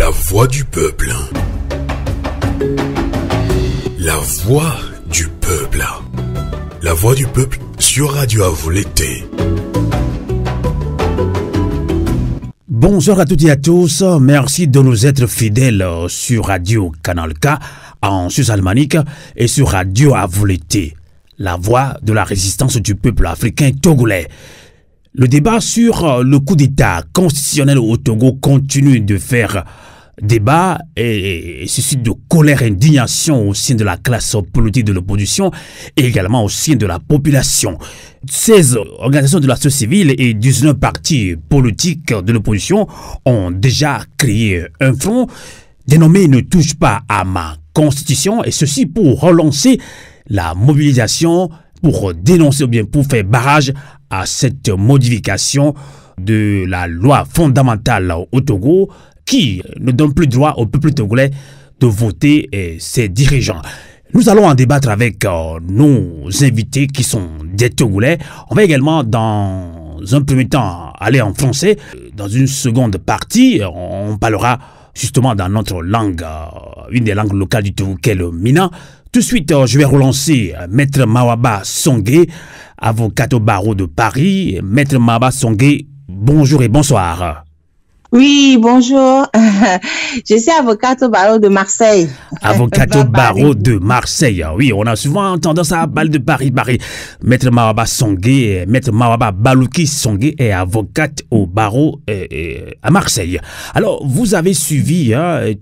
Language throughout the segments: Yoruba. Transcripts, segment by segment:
La voix du peuple. La voix du peuple. La voix du peuple sur Radio Avoulété. Bonjour à toutes et à tous, merci de nous être fidèles sur Radio Canal K en Suisse alémanique et sur Radio Avoulété, la voix de la résistance du peuple africain togolais. Le débat sur le coup d'État constitutionnel au Togo continue de faire débat et suscite de colère et indignation au sein de la classe politique de l'opposition et également au sein de la population. 16 organisations de la société civile et 19 partis politiques de l'opposition ont déjà créé un front dénommé « Ne touche pas à ma constitution » et ceci pour relancer la mobilisation, pour dénoncer ou bien pour faire barrage à cette modification de la loi fondamentale au Togo qui ne donne plus droit au peuple togolais de voter ses dirigeants. Nous allons en débattre avec nos invités qui sont des Togolais. On va également dans un premier temps aller en français. Dans une seconde partie, on parlera justement dans notre langue, une des langues locales du Togo, qui est le Mina. Tout de suite, je vais relancer Maître Mawaba Songué, avocat au barreau de Paris. Maître Mawaba Songué, bonjour et bonsoir. Oui, bonjour. Je suis avocate au barreau de Marseille. Avocate au barreau de Marseille. Oui, on a souvent tendance à parler de Paris. Maître Mawaba Songué, Maître Mawaba Balouki Songué est avocate au barreau à Marseille. Alors, vous avez suivi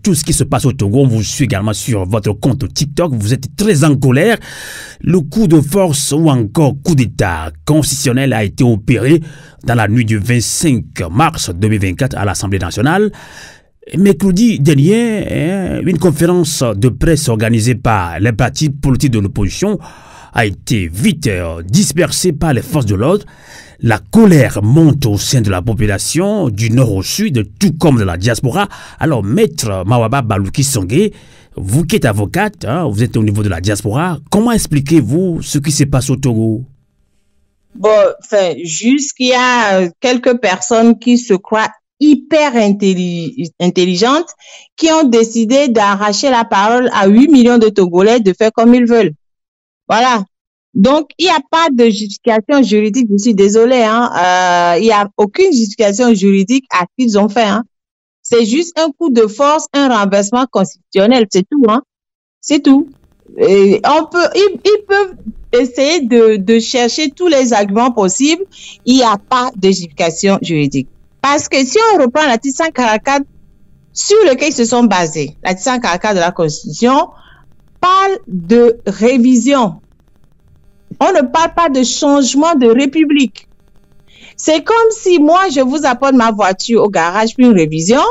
tout ce qui se passe au Togo. On vous suit également sur votre compte TikTok. Vous êtes très en colère. Le coup de force ou encore coup d'État constitutionnel a été opéré dans la nuit du 25 mars 2024 à l'Assemblée nationale. Mercredi dernier, une conférence de presse organisée par les partis politiques de l'opposition a été vite dispersée par les forces de l'ordre. La colère monte au sein de la population du nord au sud, tout comme de la diaspora. Alors, Maître Mawaba Balouki Songué, vous qui êtes avocate, vous êtes au niveau de la diaspora, comment expliquez-vous ce qui se passe au Togo? Bon, juste qu'il y a quelques personnes qui se croient hyper intelligentes, qui ont décidé d'arracher la parole à 8 millions de Togolais de faire comme ils veulent. Voilà. Donc, il n'y a pas de justification juridique, je suis désolée, il n'y a aucune justification juridique à ce qu'ils ont fait, C'est juste un coup de force, un renversement constitutionnel, c'est tout, C'est tout. Et ils peuvent essayer de chercher tous les arguments possibles. Il n'y a pas de justification juridique. Parce que si on reprend l'article 144 sur lequel ils se sont basés, l'article 144 de la Constitution parle de révision. On ne parle pas de changement de république. C'est comme si moi, je vous apporte ma voiture au garage pour une révision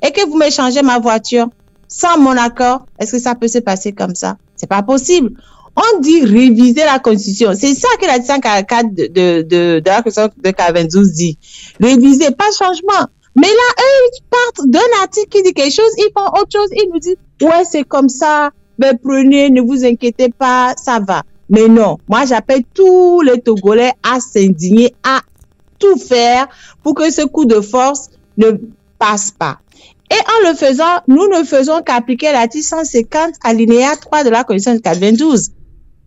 et que vous me changez ma voiture sans mon accord. Est-ce que ça peut se passer comme ça? C'est pas possible. On dit réviser la Constitution. C'est ça que l'article 144 de la Constitution de 92 dit. Réviser, pas changement. Mais là, eux, ils partent d'un article qui dit quelque chose, ils font autre chose, ils nous disent, ouais, c'est comme ça, ben prenez, ne vous inquiétez pas, ça va. Mais non, moi j'appelle tous les Togolais à s'indigner, à tout faire pour que ce coup de force ne passe pas. Et en le faisant, nous ne faisons qu'appliquer l'article 150 alinéa 3 de la Constitution de 92.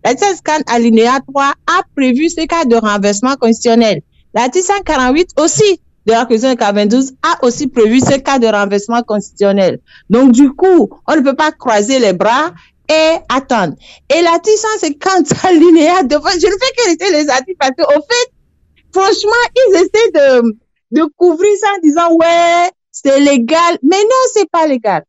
L'article 150 alinéa 3 a prévu ce cas de renversement constitutionnel. L'article 148 aussi de la Constitution de 92 a aussi prévu ce cas de renversement constitutionnel. Donc du coup, on ne peut pas croiser les bras et attendre. Et l'article 150 alinéa 2, je ne fais que rester les articles parce qu'au fait, franchement, ils essaient de couvrir ça en disant ouais, c'est légal. Mais non, c'est pas légal.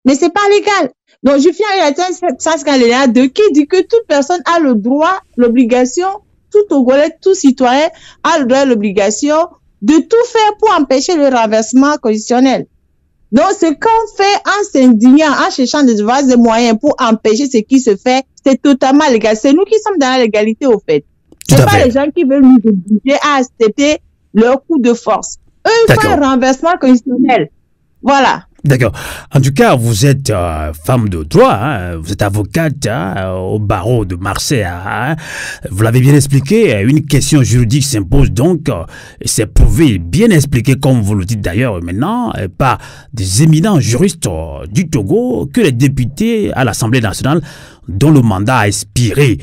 Mais c'est pas légal. Donc, je finis avec l'article 150 alinéa 2 qui dit que toute personne a le droit, l'obligation, tout Togolais, tout citoyen a le droit et l'obligation de tout faire pour empêcher le renversement constitutionnel. Donc, ce qu'on fait en s'indignant, en cherchant des voies et moyens pour empêcher ce qui se fait, c'est totalement légal. C'est nous qui sommes dans la légalité, au fait. C'est pas les gens qui veulent nous obliger à accepter leur coup de force. Eux, ils font un renversement constitutionnel. Voilà. D'accord. En tout cas, vous êtes femme de droit, hein, vous êtes avocate au barreau de Marseille. Hein, vous l'avez bien expliqué, une question juridique s'impose donc, et c'est prouvé, bien expliqué, comme vous le dites d'ailleurs maintenant, par des éminents juristes du Togo, que les députés à l'Assemblée nationale, dont le mandat a expiré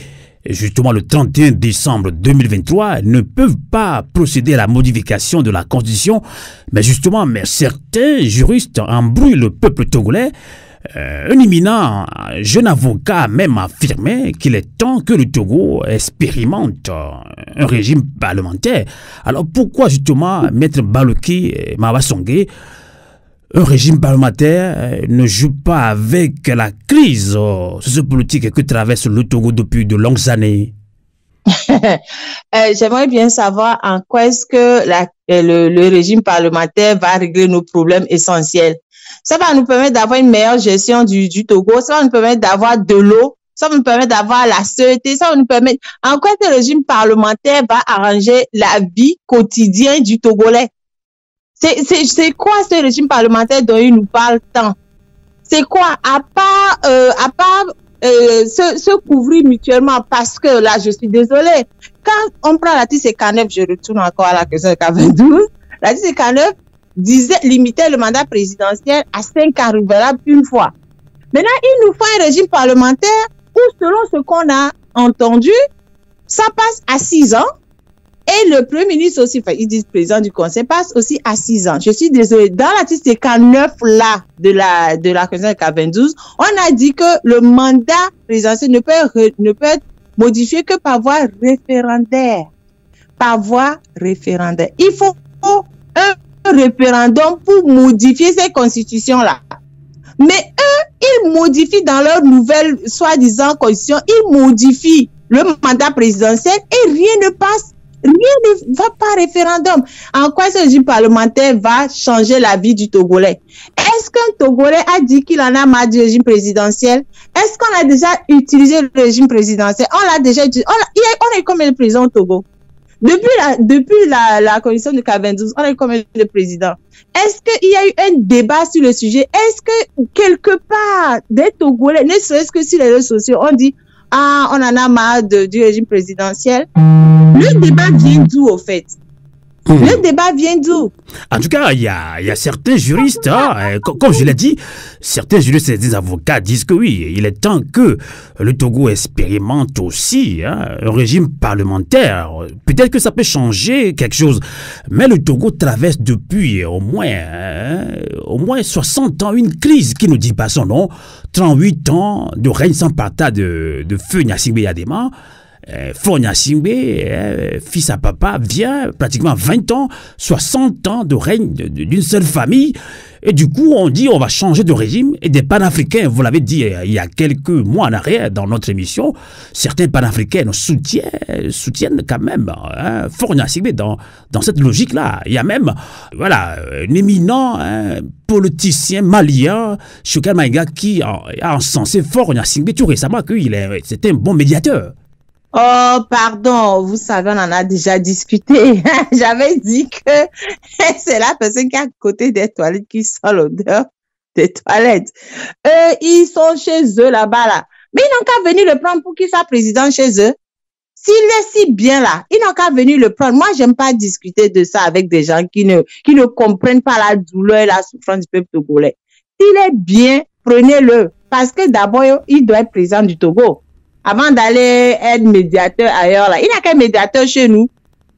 justement le 31 décembre 2023, ne peuvent pas procéder à la modification de la Constitution, mais justement, certains juristes embrouillent le peuple togolais. Un éminent jeune avocat a même affirmé qu'il est temps que le Togo expérimente un régime parlementaire. Alors pourquoi justement Maître Baloki Mawasongé, un régime parlementaire ne joue pas avec la crise sociopolitique que traverse le Togo depuis de longues années? J'aimerais bien savoir en quoi est-ce que le régime parlementaire va régler nos problèmes essentiels. Ça va nous permettre d'avoir une meilleure gestion du Togo, ça va nous permettre d'avoir de l'eau, ça va nous permettre d'avoir la sûreté, ça va nous permettre... En quoi est-ce que le régime parlementaire va arranger la vie quotidienne du Togolais? C'est quoi ce régime parlementaire dont il nous parle tant? C'est quoi? À part se couvrir mutuellement, parce que là, je suis désolée. Quand on prend l'article 59, je retourne encore à la question de 92, l'article 59 limitait le mandat présidentiel à 5 ans renouvelables une fois. Maintenant, il nous faut un régime parlementaire où, selon ce qu'on a entendu, ça passe à 6 ans. Et le Premier ministre aussi, enfin, ils disent président du Conseil, passe aussi à 6 ans. Je suis désolée. Dans l'article 59 là, de la Constitution de 92, on a dit que le mandat présidentiel ne peut être modifié que par voie référendaire. Par voie référendaire. Il faut un référendum pour modifier ces constitutions-là. Mais eux, ils modifient dans leur nouvelle, soi-disant, constitution, ils modifient le mandat présidentiel et rien ne passe. Rien ne va pas référendum. En quoi ce régime parlementaire va changer la vie du Togolais? Est-ce qu'un Togolais a dit qu'il en a marre du régime présidentiel? Est-ce qu'on a déjà utilisé le régime présidentiel? On l'a déjà utilisé. On a eu combien de présidents au Togo? Depuis la constitution de 92, on a eu combien de présidents? Est-ce qu'il y a eu un débat sur le sujet? Est-ce que quelque part des Togolais, ne serait-ce que sur les réseaux sociaux, on dit ah, on en a marre du régime présidentiel? Le débat vient d'où, au fait? Le débat vient d'où? En tout cas, il y a certains juristes, hein, comme je l'ai dit, certains juristes et des avocats disent que oui, il est temps que le Togo expérimente aussi un régime parlementaire. Peut-être que ça peut changer quelque chose, mais le Togo traverse depuis au moins 60 ans une crise qui ne dit pas son nom, 38 ans de règne sans partage de feu Gnassingbé Yadema. Fort Gnassingbé, fils à papa, vient pratiquement 20 ans, 60 ans de règne d'une seule famille. Et du coup, on dit on va changer de régime. Et des panafricains, vous l'avez dit il y a quelques mois en arrière dans notre émission, certains panafricains soutiennent quand même Fort Gnassingbé dans cette logique-là. Il y a même un éminent politicien malien, Choukal Maïga, qui a encensé Fort Gnassingbé tout récemment c'était un bon médiateur. Oh, pardon, vous savez, on en a déjà discuté. J'avais dit que c'est la personne qui est à côté des toilettes qui sent l'odeur des toilettes. Ils sont chez eux là-bas, là. Mais ils n'ont qu'à venir le prendre pour qu'il soit président chez eux. S'il est si bien là, ils n'ont qu'à venir le prendre. Moi, j'aime pas discuter de ça avec des gens qui ne comprennent pas la douleur et la souffrance du peuple togolais. S'il est bien, prenez-le. Parce que d'abord, il doit être président du Togo. Avant d'aller être médiateur ailleurs, là. Il n'y a qu'un médiateur chez nous.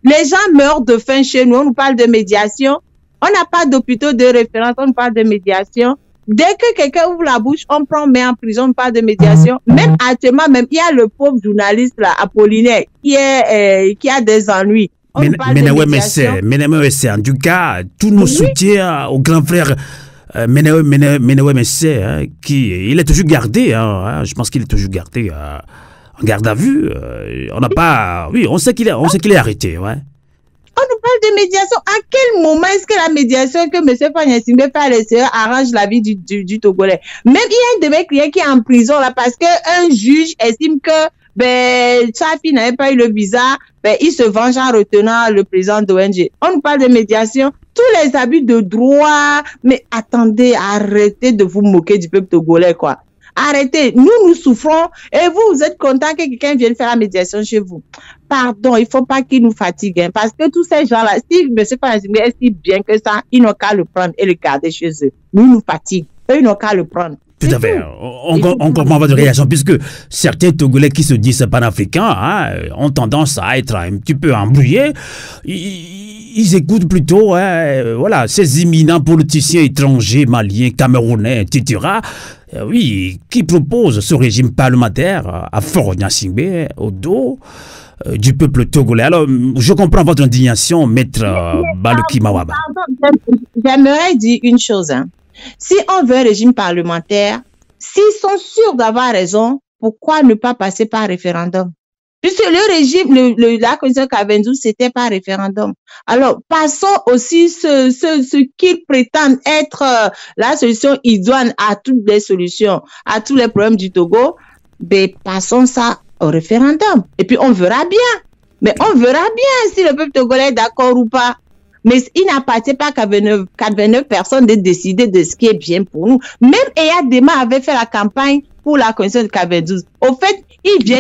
Les gens meurent de faim chez nous. On nous parle de médiation. On n'a pas d'hôpitaux de référence. On nous parle de médiation. Dès que quelqu'un ouvre la bouche, on prend, met en prison, on parle de médiation. Même actuellement, il y a le pauvre journaliste, là, Apollinaire, qui a des ennuis. Mais en tout cas, tous nos soutiens au grand frère Menewe Messé, il est toujours gardé, je pense qu'il est toujours gardé en garde à vue. On sait qu'il est arrêté, ouais. On nous parle de médiation. À quel moment est-ce que la médiation que M. Fort Gnassingbé fait à l'extérieur arrange la vie du Togolais? Même il y a un de mes clients qui est en prison là parce qu'un juge estime que ben, sa fille n'avait pas eu le visa, ben, il se venge en retenant le président d'ONG. On nous parle de médiation, tous les abus de droit, mais attendez, arrêtez de vous moquer du peuple togolais, quoi. Arrêtez, nous souffrons et vous êtes content que quelqu'un vienne faire la médiation chez vous. Pardon, il faut pas qu'il nous fatigue, hein, parce que tous ces gens-là, si M. Fanazingbe est si bien que ça, ils n'ont qu'à le prendre et le garder chez eux. Nous fatiguent, eux, ils n'ont qu'à le prendre. Tout à fait. On comprend votre réaction, puisque certains Togolais qui se disent panafricains ont tendance à être un petit peu embrouillés. Ils écoutent plutôt voilà, ces éminents politiciens étrangers, maliens, camerounais, etc. Oui, qui proposent ce régime parlementaire à Faure-Gnassingbé, au dos du peuple togolais. Alors, je comprends votre indignation, maître Baloki Mawaba. J'aimerais dire une chose, hein. Si on veut un régime parlementaire, s'ils sont sûrs d'avoir raison, pourquoi ne pas passer par référendum? Puisque le régime, la commission Kabendou, c'était par référendum. Alors, passons aussi ce qu'ils prétendent être la solution idoine à toutes les solutions, à tous les problèmes du Togo. Ben, passons ça au référendum. Et puis, on verra bien. Mais on verra bien si le peuple togolais est d'accord ou pas. Mais il n'appartient pas qu'à 29 personnes de décider de ce qui est bien pour nous. Même Eya Dema avait fait la campagne pour la commission de Kabendou. Au fait, il vient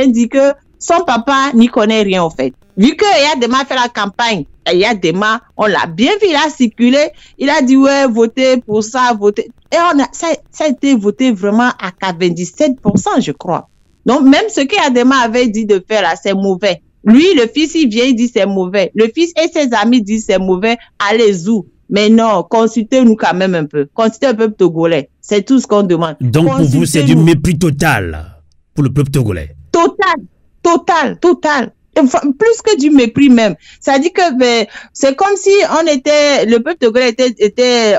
dire que son papa n'y connaît rien, au fait. Vu que Eya Dema a fait la campagne, Eya Dema, on l'a bien vu, il a circulé, il a dit, ouais, votez pour ça, votez. Et ça a été voté vraiment à 97%, je crois. Donc, même ce qu'Eya Dema avait dit de faire là, c'est mauvais. Lui, le fils, il vient, il dit c'est mauvais. Le fils et ses amis disent c'est mauvais, allez-y. Mais non, consultez-nous quand même un peu. Consultez le peuple togolais. C'est tout ce qu'on demande. Donc pour vous, c'est du mépris total pour le peuple togolais. Total. Enfin, plus que du mépris même. Ça dit que ben, c'est comme si le peuple togolais était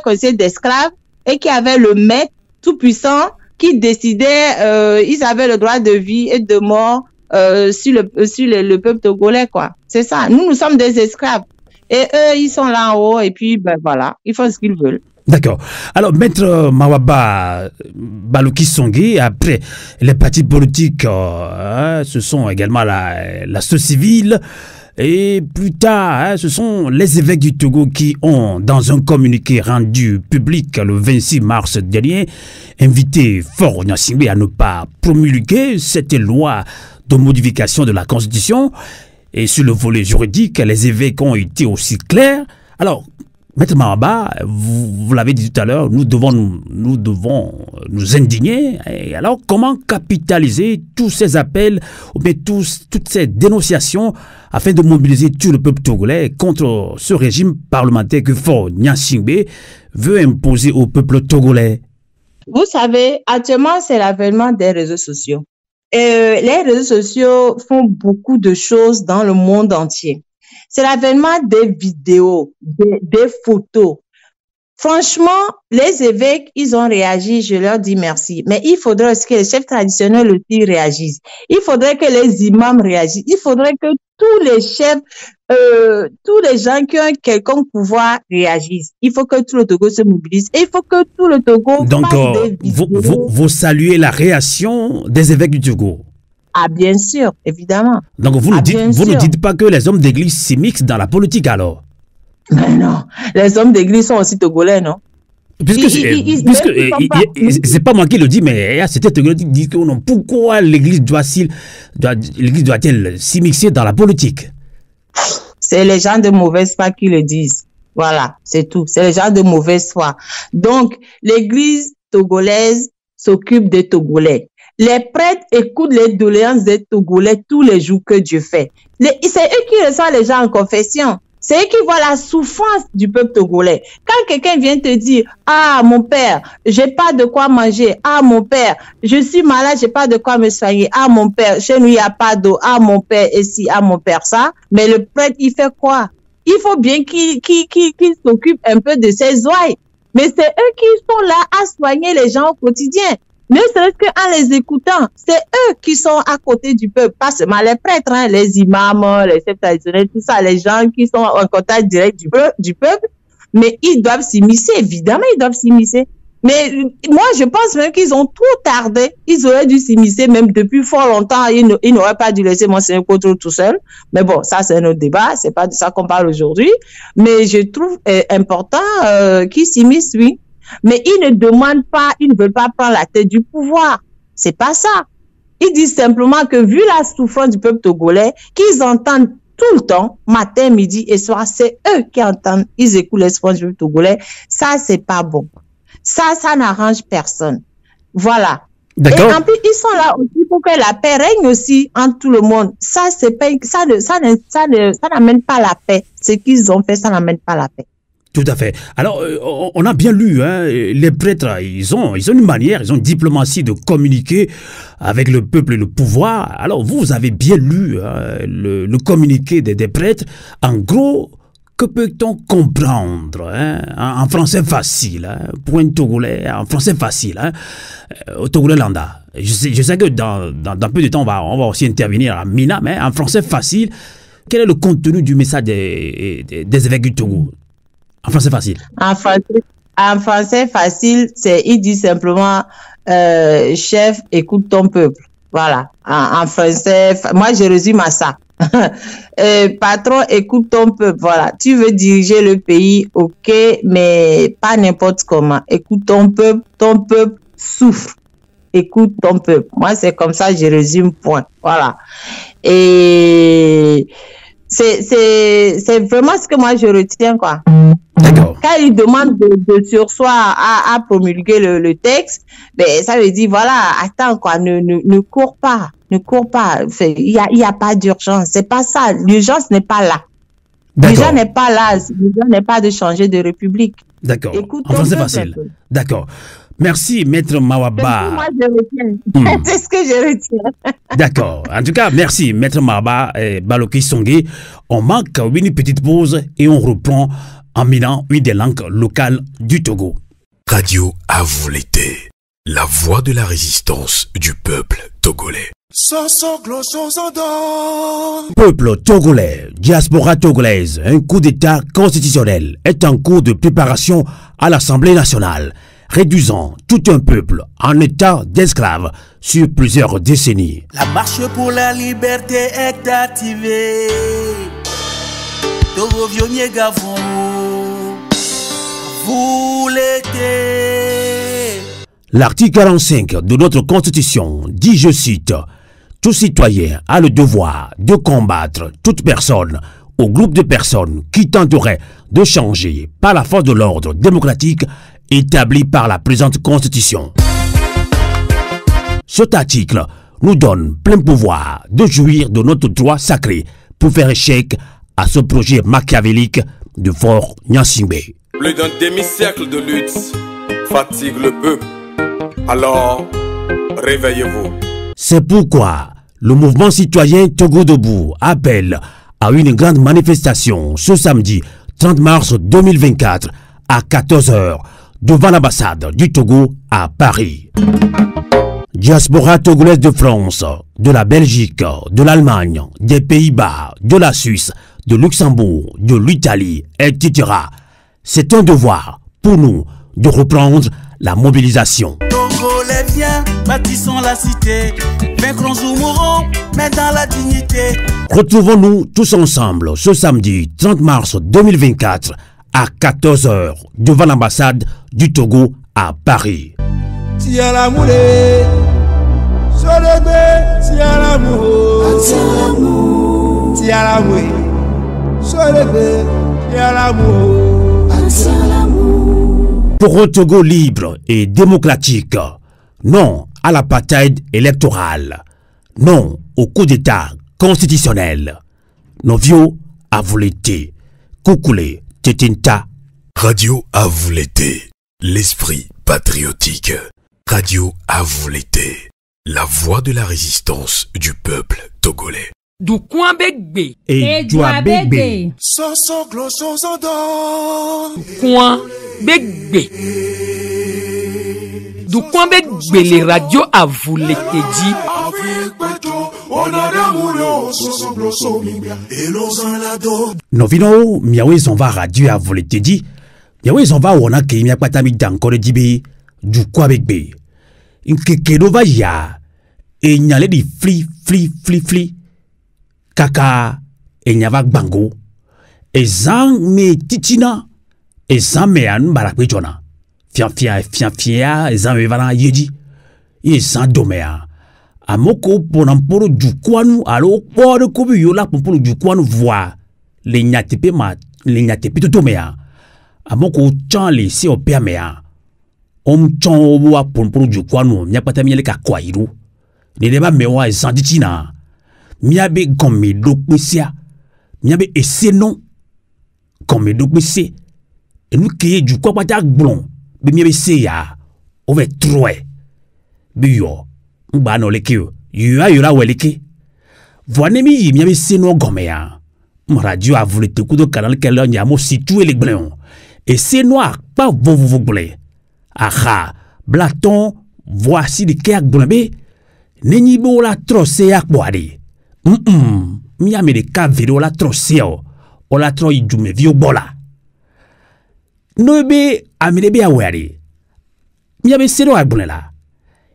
considéré d'esclaves et qu'il y avait le maître tout puissant qui décidait, ils avaient le droit de vie et de mort. Sur le peuple togolais, quoi. C'est ça. Nous sommes des esclaves. Et eux, ils sont là en haut et puis, ben voilà, ils font ce qu'ils veulent. D'accord. Alors, maître Mawaba Baloki Songué, après les partis politiques, ce sont également la société civile. Et plus tard, ce sont les évêques du Togo qui ont, dans un communiqué rendu public le 26 mars dernier, invité Faure-Gnassingbé à ne pas promulguer cette loi de modification de la Constitution. Et sur le volet juridique, les évêques ont été aussi clairs. Alors, maître Mawaba, vous l'avez dit tout à l'heure, nous devons nous indigner. Et alors, comment capitaliser tous ces appels ou bien toutes ces dénonciations afin de mobiliser tout le peuple togolais contre ce régime parlementaire que Faure-Gnassingbé veut imposer au peuple togolais? Vous savez, actuellement, c'est l'avènement des réseaux sociaux. Et les réseaux sociaux font beaucoup de choses dans le monde entier. C'est l'avènement des vidéos, des photos. Franchement, les évêques, ils ont réagi, je leur dis merci. Mais il faudrait aussi que les chefs traditionnels aussi réagissent. Il faudrait que les imams réagissent. Il faudrait que tous les chefs, tous les gens qui ont un quelconque pouvoir réagissent. Il faut que tout le Togo se mobilise. Et il faut que tout le Togo fasse des vidéos. Vous saluez la réaction des évêques du Togo? Ah, bien sûr, évidemment. Donc, vous ne dites pas que les hommes d'église s'immiscent dans la politique, alors? Mais non, les hommes d'église sont aussi togolais, non? C'est pas moi qui le dis, mais c'était Togolais qui dit que non, pourquoi l'église doit-elle s'immiscer dans la politique? C'est les gens de mauvaise foi qui le disent. Voilà, c'est tout. C'est les gens de mauvaise foi. Donc, l'église togolaise s'occupe des Togolais. Les prêtres écoutent les doléances des Togolais tous les jours que Dieu fait. C'est eux qui reçoivent les gens en confession. C'est eux qui voient la souffrance du peuple togolais. Quand quelqu'un vient te dire, ah, mon père, j'ai pas de quoi manger. Ah, mon père, je suis malade, j'ai pas de quoi me soigner. Ah, mon père, chez nous, il n'y a pas d'eau. Ah, mon père, ici, ah, mon père, ça. Mais le prêtre, il fait quoi? Il faut bien qu'il s'occupe un peu de ses ouailles. Mais c'est eux qui sont là à soigner les gens au quotidien. Ne serait-ce qu'en les écoutant, c'est eux qui sont à côté du peuple, pas seulement les prêtres, hein, les imams, les chefs traditionnels, tout ça, les gens qui sont en contact direct du peuple, mais ils doivent s'immiscer, évidemment ils doivent s'immiscer. Mais moi, je pense même qu'ils ont trop tardé. Ils auraient dû s'immiscer même depuis fort longtemps. Ils n'auraient pas dû laisser Monseigneur Kotoro tout seul. Mais bon, ça, c'est un autre débat. C'est pas de ça qu'on parle aujourd'hui. Mais je trouve important qu'ils s'immiscent, oui. Mais ils ne demandent pas, ils ne veulent pas prendre la tête du pouvoir. C'est pas ça. Ils disent simplement que vu la souffrance du peuple togolais, qu'ils entendent tout le temps, matin, midi et soir, c'est eux qui entendent, ils écoutent les souffrances du peuple togolais. Ça, c'est pas bon. Ça n'arrange personne. Voilà. D'accord. Et en plus, ils sont là aussi pour que la paix règne aussi entre tout le monde. Ça, c'est pas, ça n'amène pas la paix. Ce qu'ils ont fait, ça n'amène pas la paix. Tout à fait. Alors, on a bien lu, hein, les prêtres, ils ont une manière, ils ont une diplomatie de communiquer avec le peuple et le pouvoir. Alors, vous avez bien lu hein, le communiqué des prêtres. En gros, que peut-on comprendre hein, en français facile, hein, pour un Togolais, en français facile, hein, au Togolais lambda. Je sais que dans peu de temps, on va aussi intervenir à Mina, mais en français facile, quel est le contenu du message des évêques du Togo? En français facile. En français facile, il dit simplement chef, écoute ton peuple. Voilà. En français, moi je résume à ça. Patron, écoute ton peuple. Voilà. Tu veux diriger le pays, ok, mais pas n'importe comment. Écoute ton peuple souffre. Écoute ton peuple. Moi, c'est comme ça, je résume, point. Voilà. Et c'est vraiment ce que moi je retiens, quoi. D'accord. Quand il demande de sursoir à promulguer le texte, ben, ça veut dire, voilà, attends, quoi, ne cours pas. Ne cours pas. Il y a pas d'urgence. C'est pas ça. L'urgence n'est pas là. L'urgence n'est pas là. L'urgence n'est pas de changer de république. D'accord. En français facile. D'accord. Merci, Maître Mawaba. Moi, je retiens. C'est ce que je retiens. D'accord. En tout cas, merci, Maître Mawaba et Baloki Songé. On manque une petite pause et on reprend en minant une des langues locales du Togo. Radio à vous l'été. La voix de la résistance du peuple togolais. Peuple togolais, diaspora togolaise, un coup d'État constitutionnel est en cours de préparation à l'Assemblée nationale, réduisant tout un peuple en état d'esclave sur plusieurs décennies. La marche pour la liberté est activée. Togo Vionnier Gavon, vous l'été. L'article 45 de notre Constitution dit, je cite, « Tout citoyen a le devoir de combattre toute personne ou groupe de personnes qui tenterait de changer par la force de l'ordre démocratique établi par la présente Constitution. » Cet article nous donne plein pouvoir de jouir de notre droit sacré pour faire échec à ce projet machiavélique de Fort Gnassingbé. Plus d'un demi-siècle de lutte fatigue le peuple. Alors, réveillez-vous. C'est pourquoi le mouvement citoyen Togo Debout appelle à une grande manifestation ce samedi 30 mars 2024 à 14 h devant l'ambassade du Togo à Paris. Diaspora togolaise de France, de la Belgique, de l'Allemagne, des Pays-Bas, de la Suisse, de Luxembourg, de l'Italie, etc. C'est un devoir pour nous de reprendre la mobilisation. Togolais, viens, bâtissons la cité, vaincrons ou mourons, mais dans la dignité. Retrouvons-nous tous ensemble ce samedi 30 mars 2024 à 14 h devant l'ambassade du Togo à Paris. Tia l'amour, tia l'amour, tia l'amour. Pour un Togo libre et démocratique, non à l'apartheid électoral, non au coup d'État constitutionnel. Novio à vous l'été, Koukoulé, Tetinta. Radio à vous l'été, l'esprit patriotique. Radio à vous l'été, la voix de la résistance du peuple togolais. Du coin begbe et Djouabegbe. Coin begbe. Du coin begbe les radios à vous l'été dit. Novino miawe zonva radio à vous l'été dit. Miawe zonva wona ke miakpatami dankore dibi. du quoi avec B. Nkeke va ya. Et nyale di fli. Kaka. Et nyava bango. Et zang me titina. Et zang me an barakwe jona. Fian, et zang me vana yeji. Et zang domea. Amoko ponamporo du kwanu. Alo kwa de kobi yola pomporo du kwanu voa. Le nyatepe to mea. Amoko chan le se opea mea. Chan owa pomporo du kwanu. Nyapata miele ka kwa iru. Ne deba mewa e zanditina. Miabe gome dokwesia. Miabe ese non. Gome dokwese. E nou keye du kwa pata blon. Be miabe se ya. Ove troe. Be yo. Mba no leke yo. Yo a yora weleke. Voine mi yi miabe se non gome ya. Radio a voulu te kudo canal kele nyamo situé les blons. Et c'est noir, pas vous blé. Aha, blaton, voici les keak blambé. Neni bo la trosse ak boadi. Mi ame de ka video la trosse o la tro yi jume vio bola. No be ame de be awari. Mi ame sero ak blala.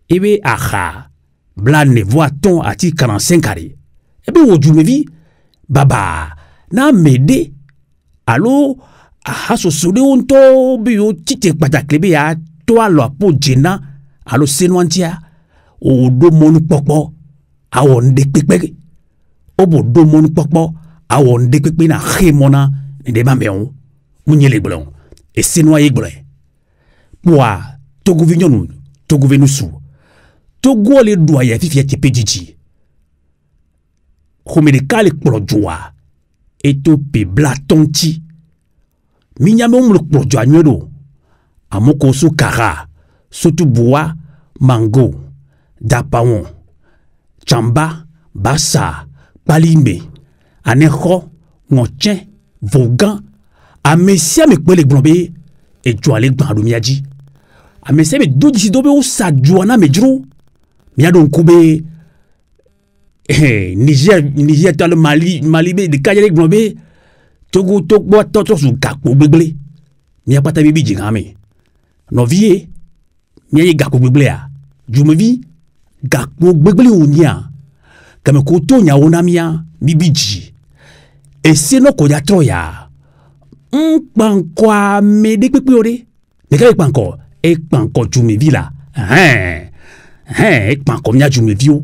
Ebe aha, blan ne voiton ati 45 carré. Ebe wo jume vi baba. Na mede alo aso sode onto bio tite pataklebe ya to alo apo jena alo senwantia o do monu pokpo awon de pepe obo do monu pokpo awon de pepe na khemona de bambeon munyele glon e senwa yegle poa to gouverneur to gouvernusu to gole doya fifi ti pediji khomede kale projwa eto pe blatonti minyame umlo projo anyodo amoko su kara sotu bois mango dapawon chamba bassa palimbe aneho ngochen vogan amesia me kwele glombe e joale gbandu miaji amesia me do disi dobe o sa joana mejru miado nkube Niger tal Mali be de kajale glombe Togo toto su gakpo gbegle mi apata bibi jingame no vie mi ye gakpo gbegle a jumevi gakpo gbegle onya kame ko to nya onamia bibiji e se no ko ya troya pankwa me de pepe ore de ka panko jumevi la panko nya jumevi o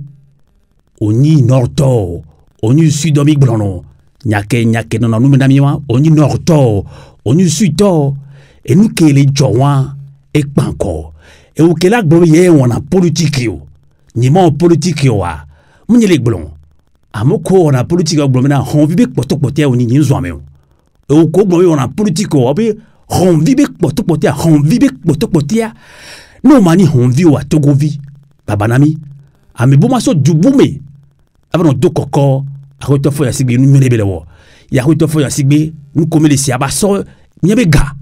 oni norto oni sudomi blono nyake no na numena miwa oni norto oni suito e nu kele jowa e panko e o kela gbo ye wona politique yo ni mo politique yo wa munyele blon amoko na politique gbo na hon vibe potopote oni ni nzo ameo e o ko gbo wona politique o be hon vibe potopote no mani hon vi wa togovi babanami ame boma so dubume avant do koko akoto fo ya sigbe nu mele belewo ya akoto fo ya sigbe nu komele si abaso nyebe ga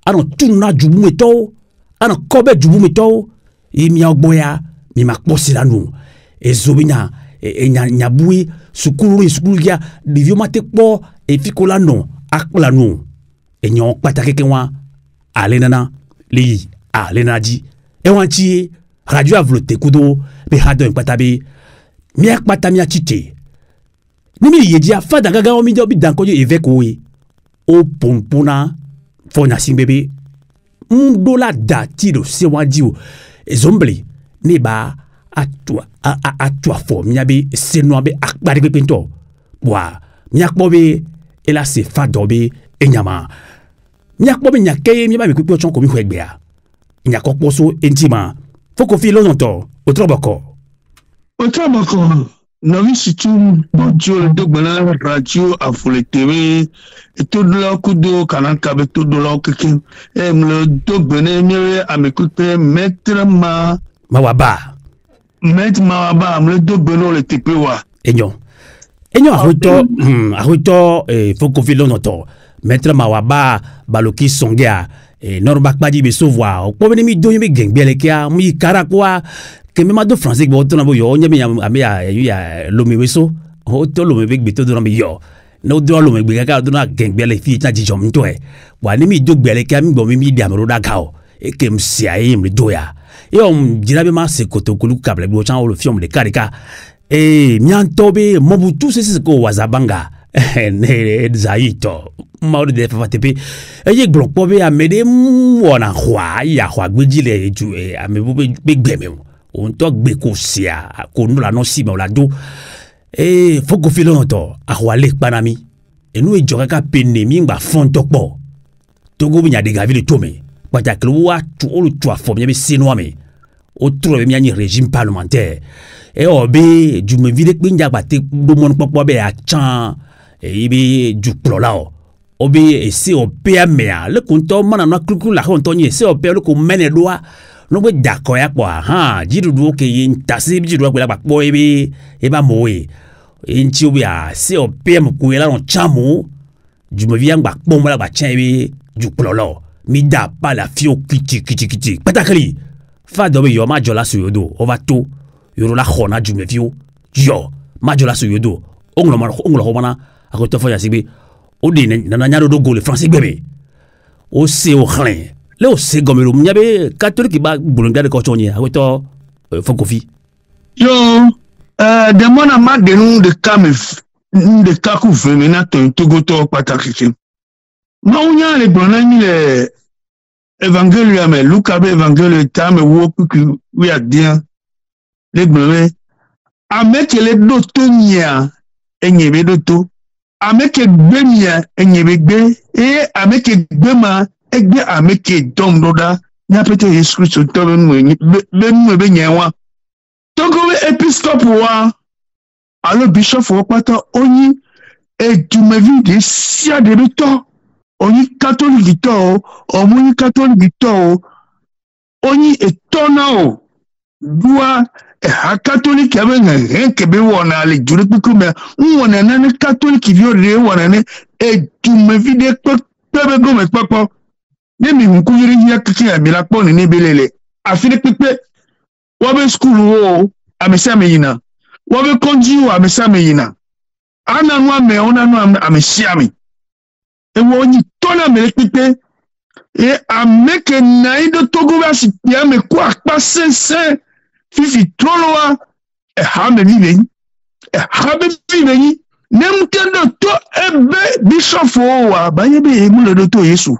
anon tuna jubu meto anon kobe jubu meto e mi ogboya mi makposi lanu e zobina e nyabui sukuru ya divio matekpo e fikola no akla no e nyon patake kenwa alenana li alenaji e wanchi radio a voulu te kudo be hado patabe mi akpata mi achite nimi yeji afa dangaga o mi do bi dankojo évêque owe o pompona fona simbebe $1 dati do sewaji o ezomble ne ba atua fo mi abi senwa be akpari pepento wa mi akpobe ela se fadobe enyama mi akpobe nyakeye mi ba me kupi ochon ko mi hwegbe a nyakokposo entima foko fi lonto otroboko Navi situm bojo dogbana radio afuletebe to dola kudo kanaka be to dola keke mle dogbene mere amekupe maître mawaba mle dogbeno le tepewa enyo ahoto foko fi lonto maître mawaba baloki songea norba kpaji be savoir o pobeni mi do mi gengbele kia mi karakwa que même do français bo to na bo yo nyame ya lomeweso o to lomebe to do na yo no do lomebe ka do na gengbele fi ta jijom to e wa ni mi do gbele ka mi gbo mi di amero da ka o et que m'siaye me doya et on dira bien c'est kotokulu kable bo chan le film de karika et miantobe mobutu c'est ce ko wazabanga ne zaito maud de fatepe e yek blok pobe amede wona khwa ya khwa gbejile ju e amebu be gbeme on to gbe ko sia ko nula no si ma la do e foko filo to akhwale panami e nu e joka ka penemi ngba fon tokpo togo binya de gavi le tome pata klowa tu olu tu afo bien sinoa me o trouve bien ni régime parlementaire e obe du me vide pinja bate do mon popo be a chan e ibe du plolao obe e se o PMA le konto mana na kruku la konto ni se o pe le ko mene doa no be dako ya kwa ha jidu do ke yin tasi bi jidu la po ebe e ba moe inchi obe a se o PM ko la on chamo du me vient ba pomba la ba chan ebe du plolao mi da pa la fio kiti patakali fa do be yo ma jola su yodo o va to yoro la khona du me vio yo ma jola su yodo onglo mana akoto fo ya sibe o de na nyaro do go le français bébé o se o khlin le o se gomelo nyabe catholique ba bulunga de ko tonye akoto fokofi yo de mona ma de nu de kamif de kaku femina to goto patakiki ma unya le blona ni le évangile mais Luca be évangile ta me wo ku wi adien le blona avec les dotonia enyebe doto ameke gbemia enyebegbe e ameke gbema egbe ameke domdoda nya pete Yesu Kristo to be nyewa togo episcope wa alo bishop wa pata onyi edumevi de sia de to onyi catholique to omuni catholique to onyi etonao dua ha catholique avec kebe wona le jure piku me wona na catholique vio re wona ne e tu me vide pebe go me papo ne mi nku yiri ya kiki ya mi la po ni belele afide pipe wo be school wo amesa me yina wo be konji wo amesa me yina ana no ame ona no amesia me e wo nyi tona me pipe e ameke na ido togo ba si ya me kwa pa sense fifi troloa e hambe viveni e hambe viveni nemkendo to ebe bishop wa bayebe emulo do to Yesu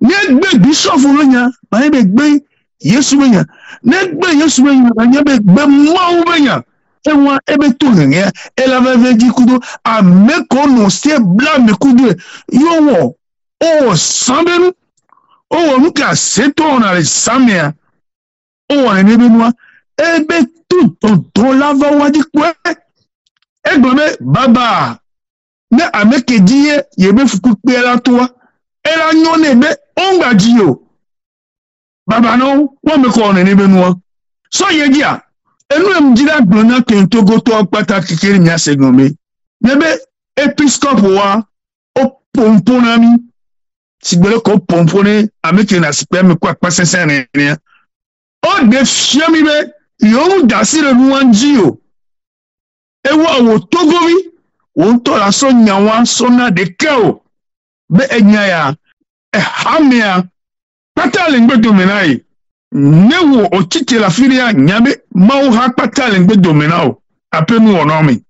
negbe bishop lo nya bayebe gbe Yesu nya negbe Yesu nya bayebe gbe mo nya ewa ebe to nya ela veve di kudo ameko no se blame kudo yo wo o sambenu o nuka seto na le samia o ne benwa ebe tout ton lava wadi kwe egbome baba ne ameke diye yebe fuku pe la toa ela nyone be onga jiyo baba no wo me ko ne benwa so yegia enu em jira gbona kento goto pata kikiri nya segome nebe episcope wa o pomponami sigbele ko pompone ameke na sipeme kwa pasensene ne o de fiami be yo dasi le nuanjio ewa wo togovi won to la so nyawa sona de keo be enya ya hamia patale ngbedo menai newo o tite la filia nyabe mau ha patale ngbedo menao apenu onomi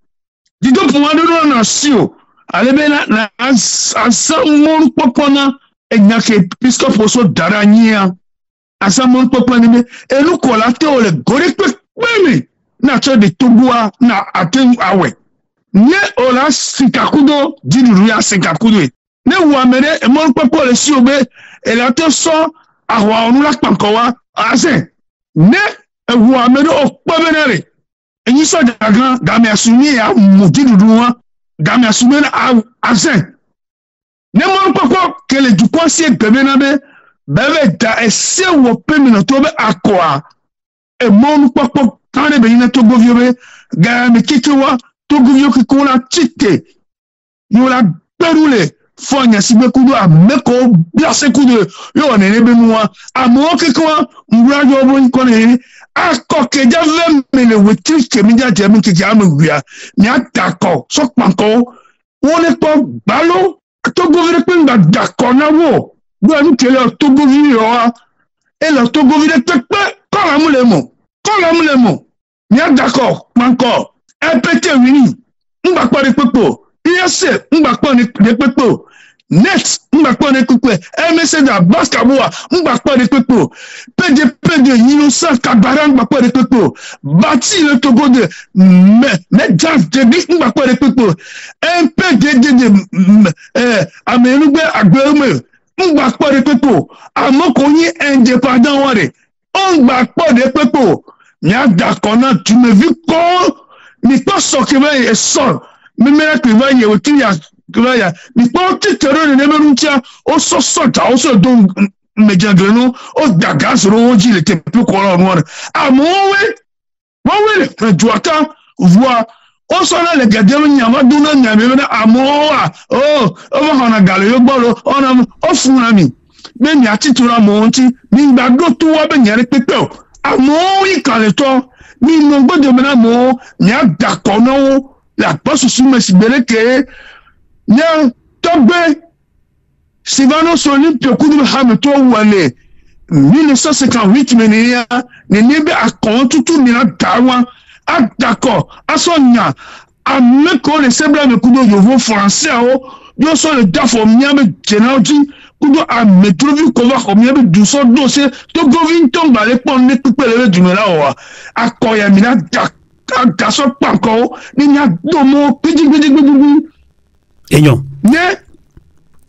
dido puando na sio alebena na asamon popona enya ke episcope so daranyia asamon popona me elu kolate o le gore kwemi na cho de togua na aten awe nye ola sikakudo diduru ya sikakudo ne wa mere e mon popo le si obe e la te so ahwa onu la pankowa ase ne e wa mere o pobenere enyi so dagan dami asumi ya mudiduru wa dami asumi na ase ne mon popo kele du kwasi bebe na be bebe da ese wo pemino to be akwa e mon popo tane be ina to govio be ga me kikewa to govio ki ko la tite yo la berule fonya sibe kudo ameko biase kudo yo ne be nuwa amo kikewa mbura yo bo ko ne akoke ja vemme le weti ke mi ja je mi ke am wia ni atako so panko woni to balo to govio pe ngba dako na wo bo ani kele to govio et le Togo vide quand la moulemo. Mia d'accord, encore. MPT Wini, on va pas de pepo. IAC, on va pas de pepo. Net, on va pas de pepo. MSC da Baskaboa, on va pas de pepo. PDP de Innocent Kabaran, on va pas de pepo. Bâti le Togo de Medjaf Debik, on va pas de pepo. MPDD de Améloube Agbeume, on va pas de pepo. Amokoni indépendant Wade, on va pas de pepo. Mia d'accord, tu me vis quand ni pas ce que va et sol. Mais maintenant que va y a aussi ya ni pas tu te rends ne me runtia au so ta au so donc me jangleno au daga sur oji le temple ko noir. Ah moi le duaka voix au so na le gardien nyama duna nyame na amoa oh on va galo yo gboro on o fun ami me mi atitura monti mi gbado to wa be nyare pepe o amo ikaleto mi no gbodo mena mo ni adako no la poste sur me sibere ke nya togbe sivano soni pekudu hameto wale 1958 menia ne nebe akon tutu ni na dawa adako asonya ameko le sebla me kudo yovo français o yo so le dafo miame genauji kudo a metrovi kova komiebe du so dossier to govin tomba le pon ne kupele du mela o akoya mina da so panko ni nya domo piji enyo ne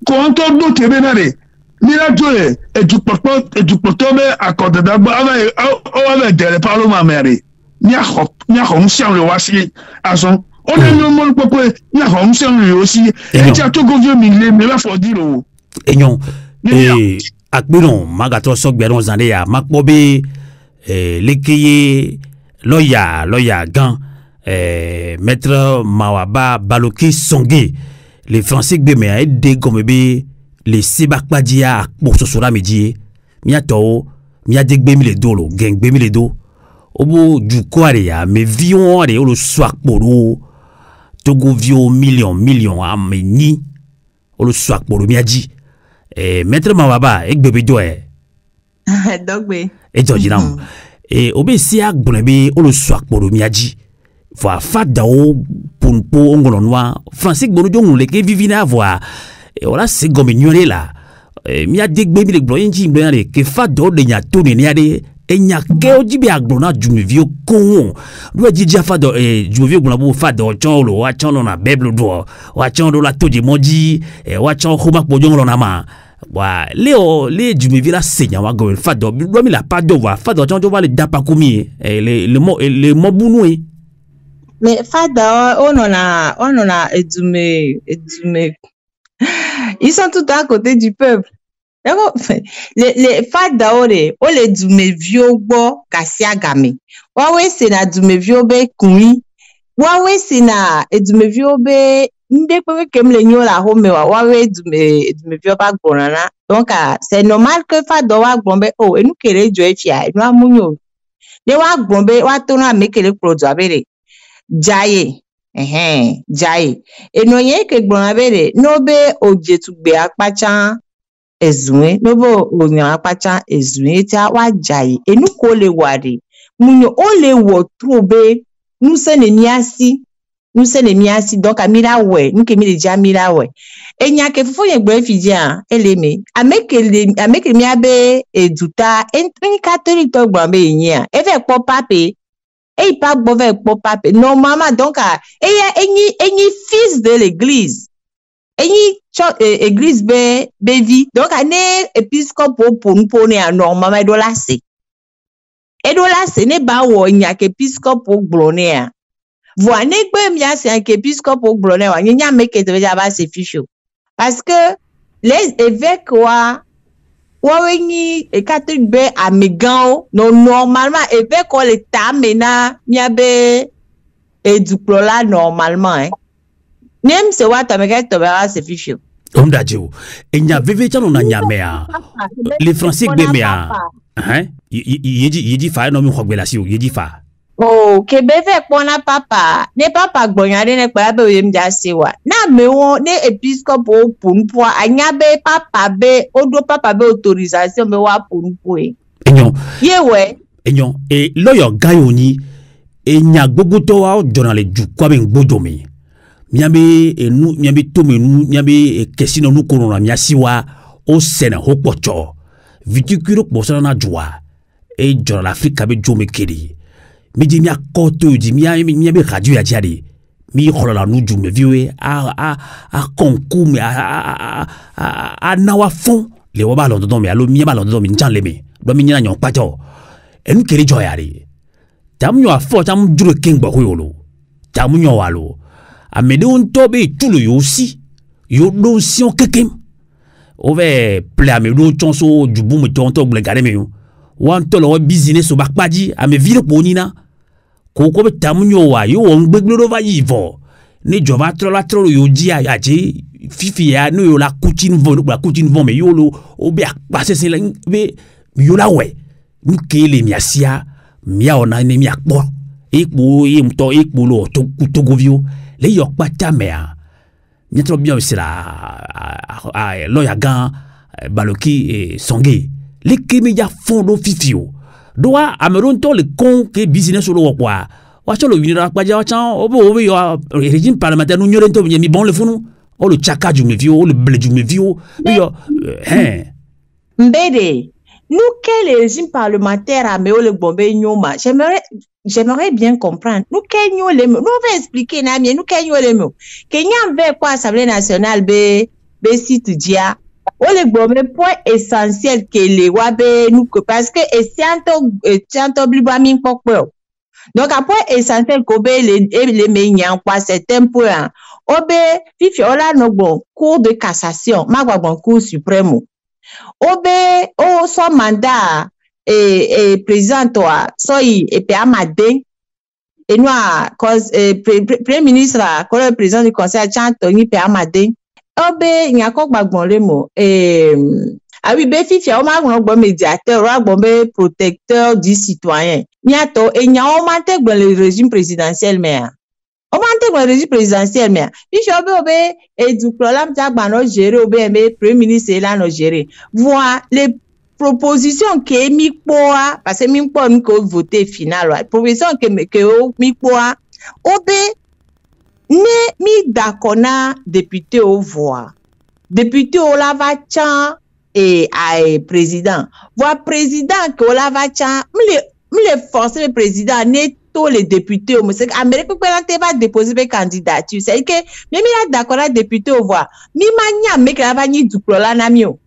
ko onto do tebe na re ni la joye e du poto be akode da ba ava de parlement mere nya ho nsian le wasi ason on ne mo popo nya ho nsian le aussi e ti to govin mi le me ba for dilo enyo akbiron magato sogberon zande ya makpobe lekeye loya gan maître Mawaba Baloki Songé les français gbeme a aidé gomebe les sebakpadia pour ce sera midi miato mia de gbemi le dolo gen gbemi le do obo du kware ya me vion re o lo swak poro togo vio million ameni o lo swak poro miaji maître Mawaba egbebe do dogbe e jojinam obe si agbonebe o lo swak poro miaji va fada o punpo ongolonwa français gbonu jo nle ke vivina voir et voilà c'est gomme nyore la mi a degbe mi le gbo yinji gbo yan ke fada o de nya to ni ade enya ke o jibe agbona jumevio kon do jiji fada jumevio gbona bo fada o chon lo wa chon lo na bible do wa chon lo la toje moji wa chon khoma pojo lo na ma wa le jumevio la senya wa go fada do mi la pas do wa fada chon jo va le dapa komi le mo bunu mais fada on a edume ils sont tout à côté du peuple. D'accord, les fada on les dume vieux bo kasiagame wawe c'est na dume vieux be kui wawe c'est na edume vieux be nde pe kem le nyo la home wawe dume vieux ba gbonana donc c'est normal que fada wa gbombe oh enu kele jo efia enu amunyo le wa gbombe wa to na mekele produit abere jaye jaye enoye ke gbona bere no be ojetugbe apacha ezue no bo onya apacha ezue ti wa jaye enu ko le ware munyo o le wo trobe nous se ne miasi donc amira we nke mi le jamira we enya ke fofo ye gbe fidia eleme ameke mi abe eduta en catholique to gba be yin e fe po pape et pas mauvais pour pape normalement donc eni fils de l'église eni église bevi donc ane épiscope pour ne normalement do la se ne ba wo nya ke épiscope glonea voa ne gbe mi ase ke épiscope glonea nya make te ja ba se ficho parce que les évêques wawenyi catholique be amegan no normalement évêque ko le tamena miabe eduplola normalement nem se wata meka to ba se fichu onda jo enya veve chano na nyamea les français gbemea yedi fa no mi khogbela si o yedi fa oh ke beve pona papa ne papa gbonyare ne pa be oyem ja sewa na mewo ne episcope punpo anyabe papa be odo papa be autorisation be wa punpo Enyo. Yewe. Enyo. Et loyo gayoni. Et nya gogo to wa jona le ju kwa ben gbodome. Miabe enu miabe tomenu miabe kesino nu korona miasiwa o sena hopocho. Vitikuro posana na joa. Et jona l'Afrique be jome kedi. Mi di mia koto di miabe radio ya diari. Mi kholola nu jume viwe a konku me a nawa fon le wa balon do me alo mi balon do mi njan le me do mi nyina nyon pato enu keri joyari tam yo afo tam duro king bo yolo tam yo walo amede on tobe tout le yosi yo do si on kekem ove ple ame do tonso jubu me tonto ble gare me yo wan to lo business o bakpaji ame vire ponina ko be tam yo wa yo on gbeglo do va yivo ni jova tro yo ji aje fifi ya no yo la coutine vont mais yo lo obe passer c'est be yo la we ni kele miasia mia ona ni mia po ekpo yimto ekpo lo to govio le yo pata mea ni trop bien c'est la lo ya gan baloki et songé les kemeja fondo fifio doa ameron to le con que business lo kwa wacho lo winira kwa ja chan obo yo régime parlementaire nous nyorento mi bon le funu o le chaka du mevio o le blé du mevio yo Mbede nous quel régime parlementaire a me o le bombe nyoma j'aimerais bien comprendre nous quel nyo le nous va expliquer na mi nous quel nyo le mo Kenya be quoi assemblée nationale be site dia o le bombe point essentiel que les wabe nous que parce que essianto bliba min pokpo. Donc après essentiel ko be les meñan quoi certains points obe fifi ola no bon cour de cassation magwa bon cour suprême obe o son mandat et président toi soy et pe amade et nous cause premier ministre comme le président du conseil Tony pe amade obe nyako gbagbon le mo ah oui, be fifi o ma gbo médiateur o gbo be protecteur du citoyen niato e nya o mante gbo le régime présidentiel mais o mante gbo le régime présidentiel mais fifi obe e du problème ta gba no gérer obe me premier ministre là no gérer voir les propositions que mi poa parce que mi poa mi ko voter final proposition que o mi poa obe ne mi dakona député au voix député au lava chan et président voir président que la va chan me forcer le président ne tous les députés au monsieur Amérique peut pas déposer des candidatures c'est que même il a d'accord à député au voix mi mania me que la va ni du prola na mio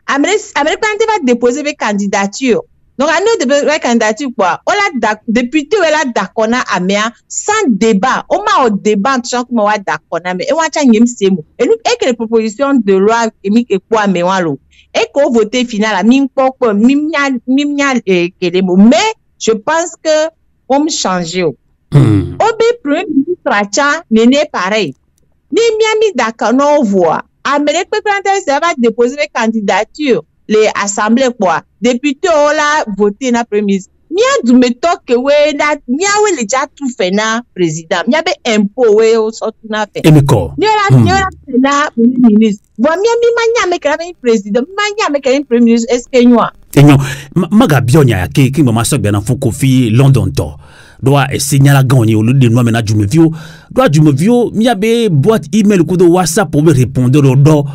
Amérique peut pas déposer des candidatures donc à nous de candidature quoi on la député elle a d'accord na amia sans débat on ma au débat chaque mois d'accord na mais et wa chan yem semo et nous et que les propositions de loi emi ke quoi me walo et qu'on voter final à min poko mimnya que les mots mais je pense que on me changer obe premier ministre acha n'est pareil ni miami d'accord non voix Amérique peut ça va déposer des candidatures les assemblées quoi député on la voté na premier mia du meto que we na mia we le ja tout fait na président mia be impôt we o so tout na fait emiko ni la na ministre bon mia mi manya me kra président manya me kra premier ministre est-ce que nywa enyo maga bionya ya ke mama sok bena foko fi London to doa e signala gagné au lieu de nous mena jumevio doa jumevio mia be boîte email ko do WhatsApp pour me répondre do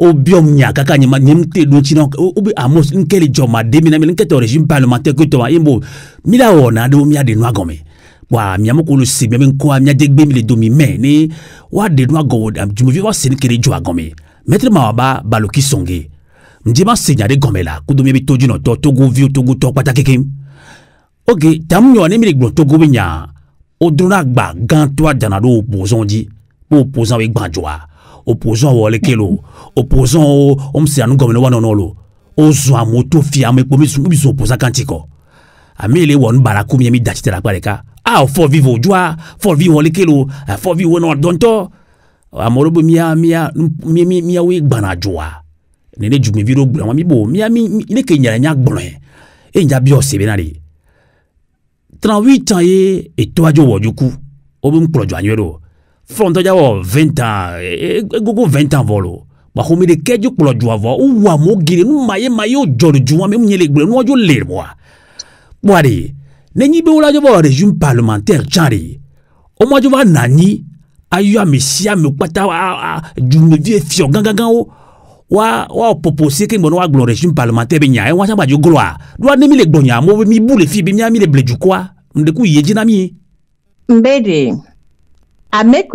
o biom nya kaka nyima nyimte do chino obi amos nkeli joma de mina nkete régime parlementaire que to imbo mila ona do mia de noa gome wa mia moko lo se mia nko mia de gbe mi le domi me ni wa de noa go jumevio wa sen kele jo agome maître mawaba baloki songe ndima senya de gome la ku do mi toju no to togo vio togo to pata kekem ok tam nyo ne mi le togo binya o drona gba gan to dana do opposant di opposant we gbanjoa opposant au lekelo opposant au msi anu gomino wa nonolo ozo amoto fi ame po biso opposant kantiko amele won baraku mi mi dati la pareka for vivre joie for vivre lekelo for vivre no donto amorobo mia we gbana joie nene jumi viro gbon mi bo mia mi ile ke nyara nya gbon e nya bi o se benari 38 ans et toi jo wojuku obum projo anyero Fronto jawo 20 ans gogo 20 ans volo ba ho me de keju kplo ju avo o wa mo gire nu maye o joru ju wa me nyele gbe nu ojo le mo boari ne nyi be wala jo ba régime parlementaire chari o mo jo ba nani ayo amisia me pata ju me vie fio gangan wa proposer que mon wa glo régime parlementaire be nya e wa sa ba jo gloire do ne mi le gbonya mo mi bu le fi be mi le ble ju quoi de ku ye jina mi mbede avec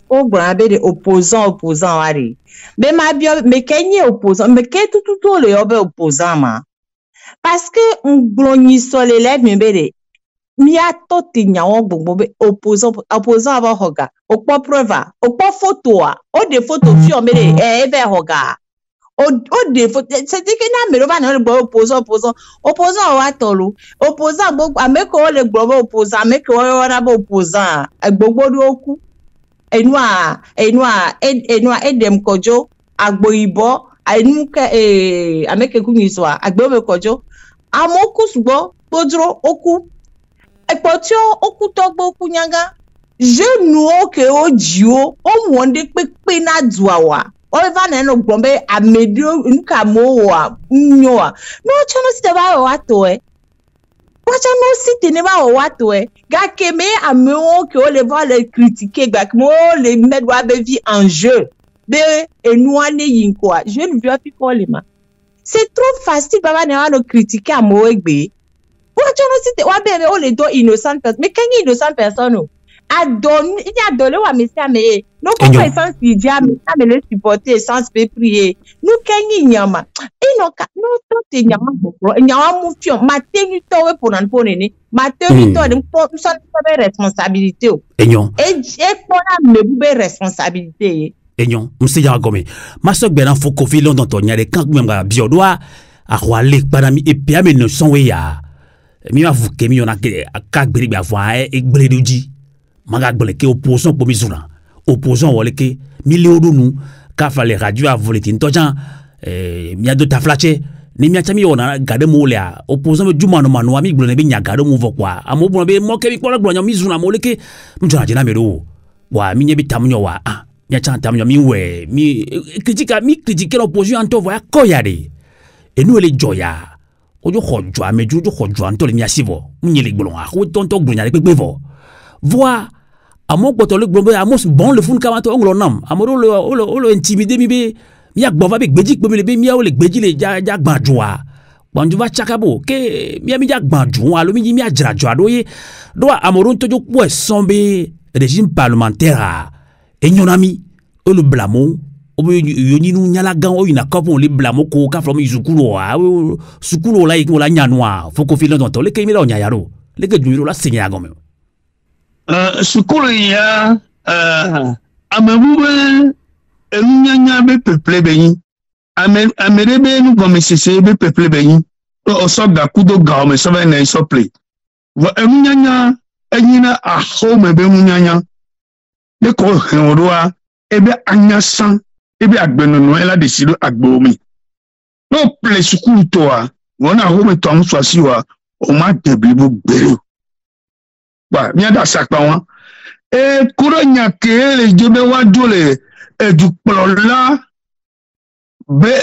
au grand de opposant ari mais ma bio mais kenye opposant mais que tout le yobe opposant ma parce que on gloni solele mbede mi a toti nyawo gbogbo be opposant aba hoga okpo preuve okpo photo o de photo fi o mbede ebe hoga o de photo c'est dit que na me lo ba na le opposant wa tolu opposant gbogbo ameko le gbogbo opposant ameko wa ba opposant gbogbo do oku enua edem kojo agboibo ainuka ameke kungiswa agbobe kojo amoku sugo podro oku epotio oku togbo oku nyanga je nu oke ojio o wonde pepe na duawa o va na no gbombe amedio nka mowa nyoa no chono site ba wa to wacha no site ne ba wa to ga keme ameo ke o le va le critiquer ga mo le mettre wa be vie en jeu de enouane yinkoa je ne veux plus pour les ma c'est trop facile baba ne wa no critiquer amo egbe wacha no site wa be o le do innocent personne mais quand innocent personne no adonne wa misia me no ko essence dia me le supporter essence pe prier nous kenyi nyama inoka no to te nyama bokro nyama mu fio matenu to we pour nan ponene matenu to de so be responsabilité o enyon e pona me bu be responsabilité enyon mse ya gome masok beran foko fi london to nyare kan même ga biodwa a kwale padami e pia me no son we ya mi ma fuke mi ona ke ka gberi gba fo a e gbere doji maga gbele ke opposant po misuna opposant wole ke miliodu nu ka fale radio a voleti ntojan mi ado ta flache ni mi atami ona gade mo le a opposant me juma no manu ami gbele be nya gade mo vo kwa amo bo be mo ke mi kwa gbele nya misuna mo le ke mjona jena me do wa mi nye bi tamnyo wa mi acha tamnyo mi we mi critique l'opposition anto voya koyade e nu ele joya ojo khojo ameju ojo khojo anto le mi asivo mi le gbolo a ko tonto gbenya le pepe vo voix amo poto le glombe amos bon le fun kamato nglo nam amoro lo intimider mi be mi agbova be gbeji pe mi le be mi o le gbeji le ja gbanjuwa gbanjuwa chakabo ke mi ja gbanjuwa lo mi ajrajo adoye do amoro tojo po sombe régime parlementaire enyonami o le blamo o yoni nu nyala gan o ina kopo le blamo ko ka from izukuro sukuro la ikmo la nyanwa foko fi london to le ke mi la nyayaro le ke duro la senya gome sukuru ya amebube enyanya be peuple beyin amerebe nu gomesese be peuple beyin o so ga kudo ga o me so be na so play enyanya enyina aho me be munyanya de ko henroa ebe anyasan ebe agbenono ela decido agbomi no play sukuru to a wona ho me to am so asiwa o ma debibu gbere ba mi ada sakpa won kuro nya ke le jobe wa jole du plola be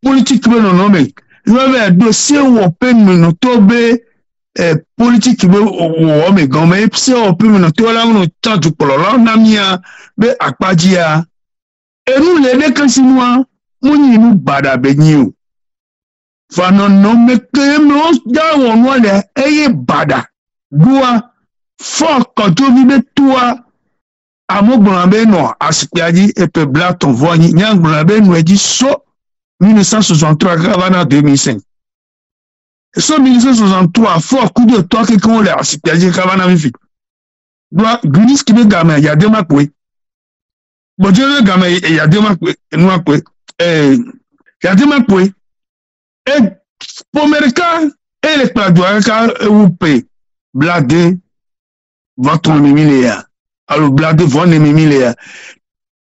politique be no me yo be dossier wo pe mi no to be politique be wo me gan me se o pe mi no to la no ta du plola na mia be apajia enu le de kan sinwa munyi nu bada be nyi fa no me ke me o ja won wo le bada Doua fort quand tu vis de toi à mon grand-père non aspiaji et peu blanc ton voix ni un grand-père nous dit so 1963 Gravana 2005 so 1963 fort coup de toi que qu'on les aspiaji Gravana mi fit doit gunis qui me gamin il y a deux ma coué bon Dieu le gamin il y a deux ma coué nous a coué il y a deux ma coué et pour Américain et les pladois ou paye blade votre mimilia alors blade votre mimilia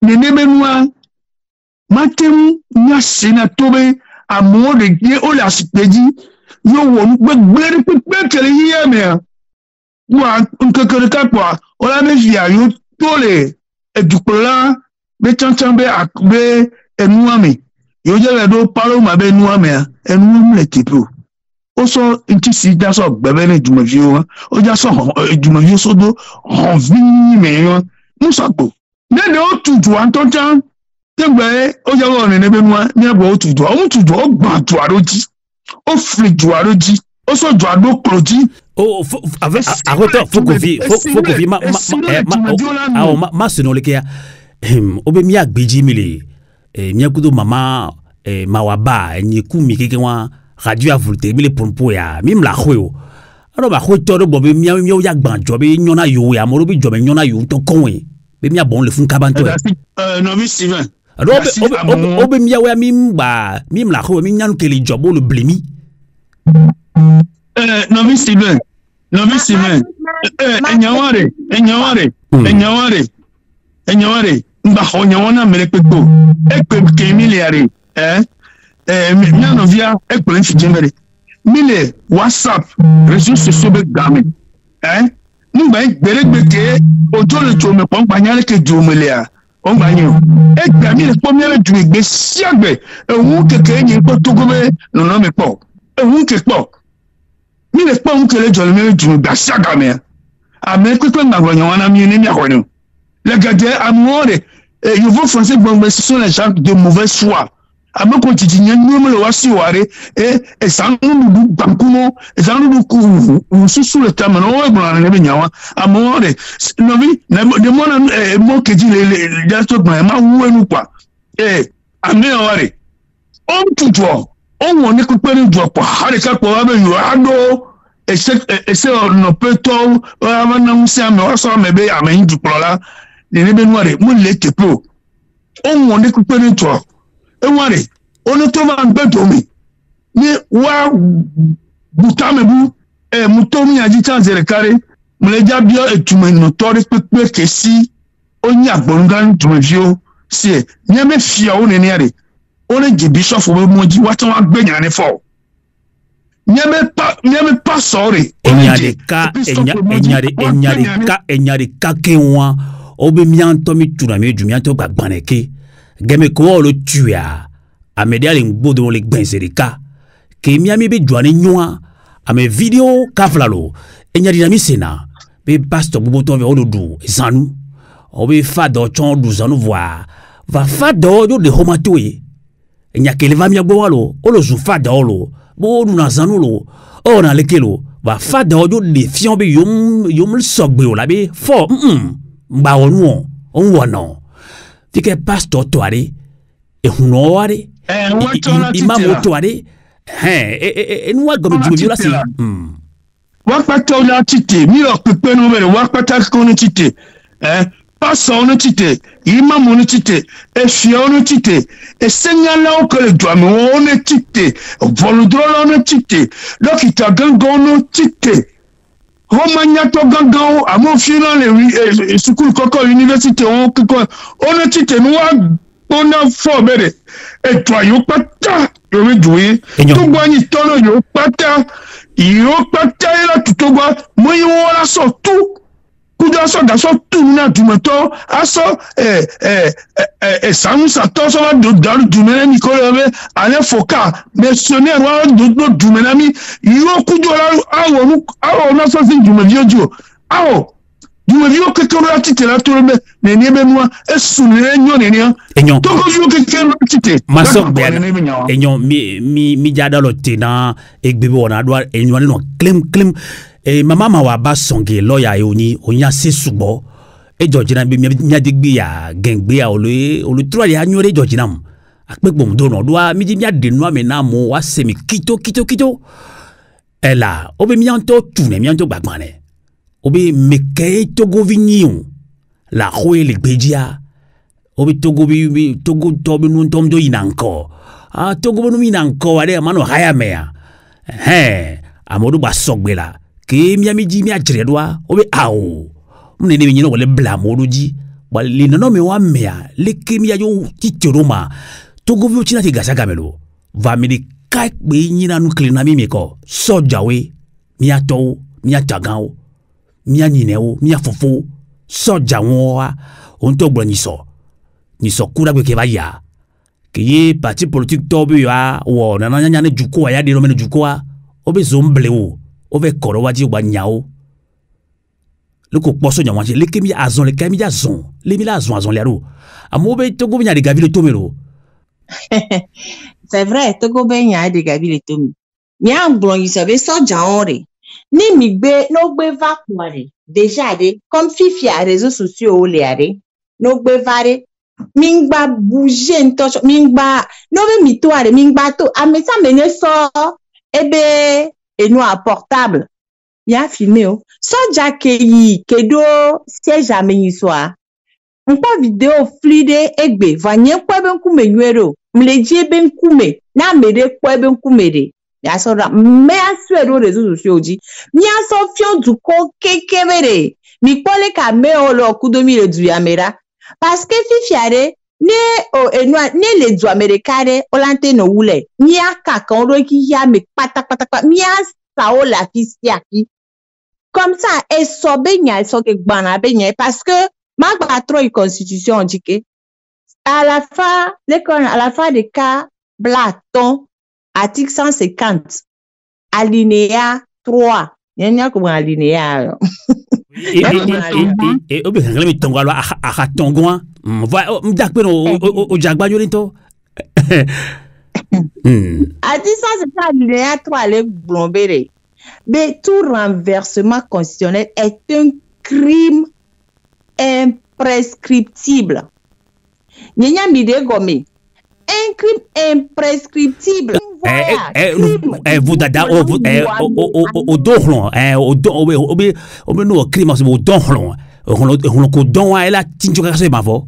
ne nebenwa matem nya senatobe amore die o la sipeji yo won gbere pepe kele yiye me wa nkekere kapwa o la me via yo tole edukola be chanchan be enuame yo je le do paro ma be enuame a enu le tipo o so inti si da so gbebe ne jumavio o ja so jumavio so do on vini me yo musapo ne de o tutu antontan tegbe o je wo ne be nua ne bo o tutu o gba tu aroji o fri ju aroji o so ju ado kroji. Oh, avec faut que ma sonole ke obe mi agbeji mile mi akudo mama mawaba ni kumi keke wa radio Avulété mile pompo ya mi mla khwe aro ba khwe to do bo mi ya gbanjo be nyona yo ya mo bi jo be nyona yo to konwe be mi abon le fun kabanto Novice Steven aro obe mi ya wa mi mla khwe mi nyanu kele jobo le blemi. Novice Steven enyaware mba honyawana melepeko ekpe kemiliare mi novia ekpe nfijemere mile WhatsApp réseaux sociaux be game ngba gberegbeke ojo le tome pon nyale ke jomelea on gbanyo ekpe mi le pomere du egbe siagbe ehun keke yin po togobe no me po ehun kepo mi le pas que les gens me du basiaga me amen que quand ngwanyo wana mi ni mi akono les gars amour et you vous français bon mais ce sont les gens de mauvaise foi amen ko titinya nyom le wasi ware et ça nous bankuno et ça nous ku sous le temps non ouais bon na be nyawa amour no vi de mon que dit les dato ma wenu quoi amen ware on toujours on won ne ko pere du kwa harika ko wa be yo ado ese no peto wa na musia me wa so me be amen du plola ne be noire mu le tepo on won ne ko pere du e ware on to ma beto mi ni wa butame bu mutomi aji chanzere kare mu le jabio etume no tori pepe kesi oni agbongan tumevio si ni me fia o ne ne are on est bishop for moji watu wa gbenya ne fo nyame pa sorry enyade ka kenwa obe mianto mi tura mi ju mianto gbagbaneke geme ko lo tuya amedia le ngbodo le gbenserika ke miami be juane nyoa ame video kaflalo enyade na mi sena be pastor buboto ve ododu zanu obe fado chon du zanu voir va fado do de homatoye nyakele va miagbo walo olo zufa dolo bo na zanulo o na lekelo va fa dojo de fion be yom sogbe o la be fo mba wonu on wono tike pastor toare e huno ware imam toare nwa gomo jumo la si wa pata la tite mi o pepe no mere wa pata ko no tite pastor no tite imam no tite e fio no tite e segnala o que le doit me on est tite volodrolo no tite dokita gango no tite romanya to gango amo fina le school koko university on no tite no on a fo bere e to yo pata yo we duwe to gba ni tono yo pata ila tutogwa mo yo la so tout kudo so da so tuna dumeto aso sanu sa to so do daru dumena mi ko be ale foka missionnaire wa do dumena mi yo kudo la awo na so sin dumevio awo dumevio ke ko la tite la to be ne ni be moi esune nyo ne ni to ko yo ke ko tite maso be enyo mi jada lo tina egbebe wona do enyo no klem mama wa ba songe lawyer oni onya se subo e Georgina bi mi adegbe ya gengbe ya olu tro ya nyore Georgina apegbo mdo no do mi ji mi adenu ame na mo wa se mi kito ela obe mi anto tune mi anto gbagbane obe meke togo vignon la khoe le gbejia obe togo bi togo tobe nu tomdo inanko togo nu inanko ade mano haya mea amodu ba sogbela ke miami ji mi ajredwa obe awo mne ne nyino wole blamo oduji wale no me wa mea le ke mi ayo titoroma togo vi ochina ti gasa gamelo va mi di kai pe nyina nu klina mi ko sojawe mi ato mi atagan mi anyine o mi afofo soja won wa on to gboro ni so ni sokura ke ba ya ke ye parti politique tobu ya wo na nya ne juko ya de no me juko a obe zomble o ve koro waji gba nyao le ko poso nya waji le kemi azon le kemi azon le mi la azon le ro amo be to go nya de gavi le tomero. C'est vrai, Togo ben y a des gabi les tomi. Nya blon y savait so jaore. Ni migbe no gbe va kware. Déjà de comme fifi a réseaux sociaux le are. No gbe vare. Mingba bouger ntocho mingba no be mitoare mingba to amesa mene so ebe eno a portable. Nya filmé o. So jakeyi kedo siège ameni soa. Mpa vidéo flide egbe vanye kwa ben kume nyero mleje ben kume na mede kwa ben kumede ya so ra me aswero réseaux sociaux ji mi aso fion du ko kekebere mi pole ka me olo kudomi le du yamera parce que fifiare ne o enwa ne le du amerikare olante no wule mi aka kan ro ki ya me pata mi asa o la fisiaki comme ça et so benya so ke gbana benya parce que ma trop une constitution indiquée à la fin des cas Platon article 150 alinéa 3 nyanya ko alinéa et obi ngale mi tongo ala a tongo va mdak pe o jagba yo lento article 150 alinéa 3 le blombere mais tout renversement constitutionnel est un crime imprescriptible. Nyanya mide gome. Un crime imprescriptible. Vous dada au donjon au no crime au donjon on ko don a la tinjo ka se mavo.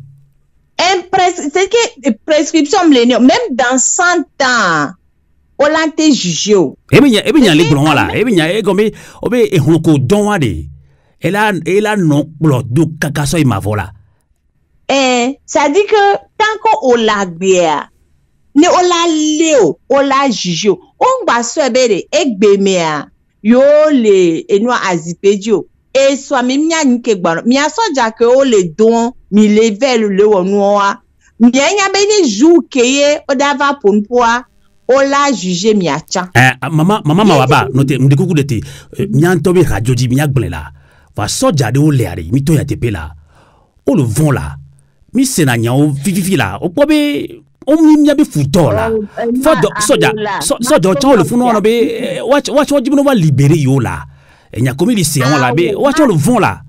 C'est que prescription millénaire même dans 100 ans on l'a été jugé. E binya le blon la e binya gome obe on ko don a de. Elle a non do kakaso ma vola. Ça dit que tant qu'on la bière, ne on la léo, on la juge, on va se bere ekbemea yo le enwa azipedio et soit même nya nke gbaro mi aso ja ke o le don mi level le wonwa mi nya be ni jou keye o dava ponpoa o la juge mi acha. Mama mawaba note mdikuku dete mi antobe radio di mi agblen la. Va soja de oleare mi to ya tepe la o le vent la mi senanya o fifi la o pobe o mi be futo la soja o le funo no be watch jibuno va libérer yo la enya komi li se on la be watch o le vent la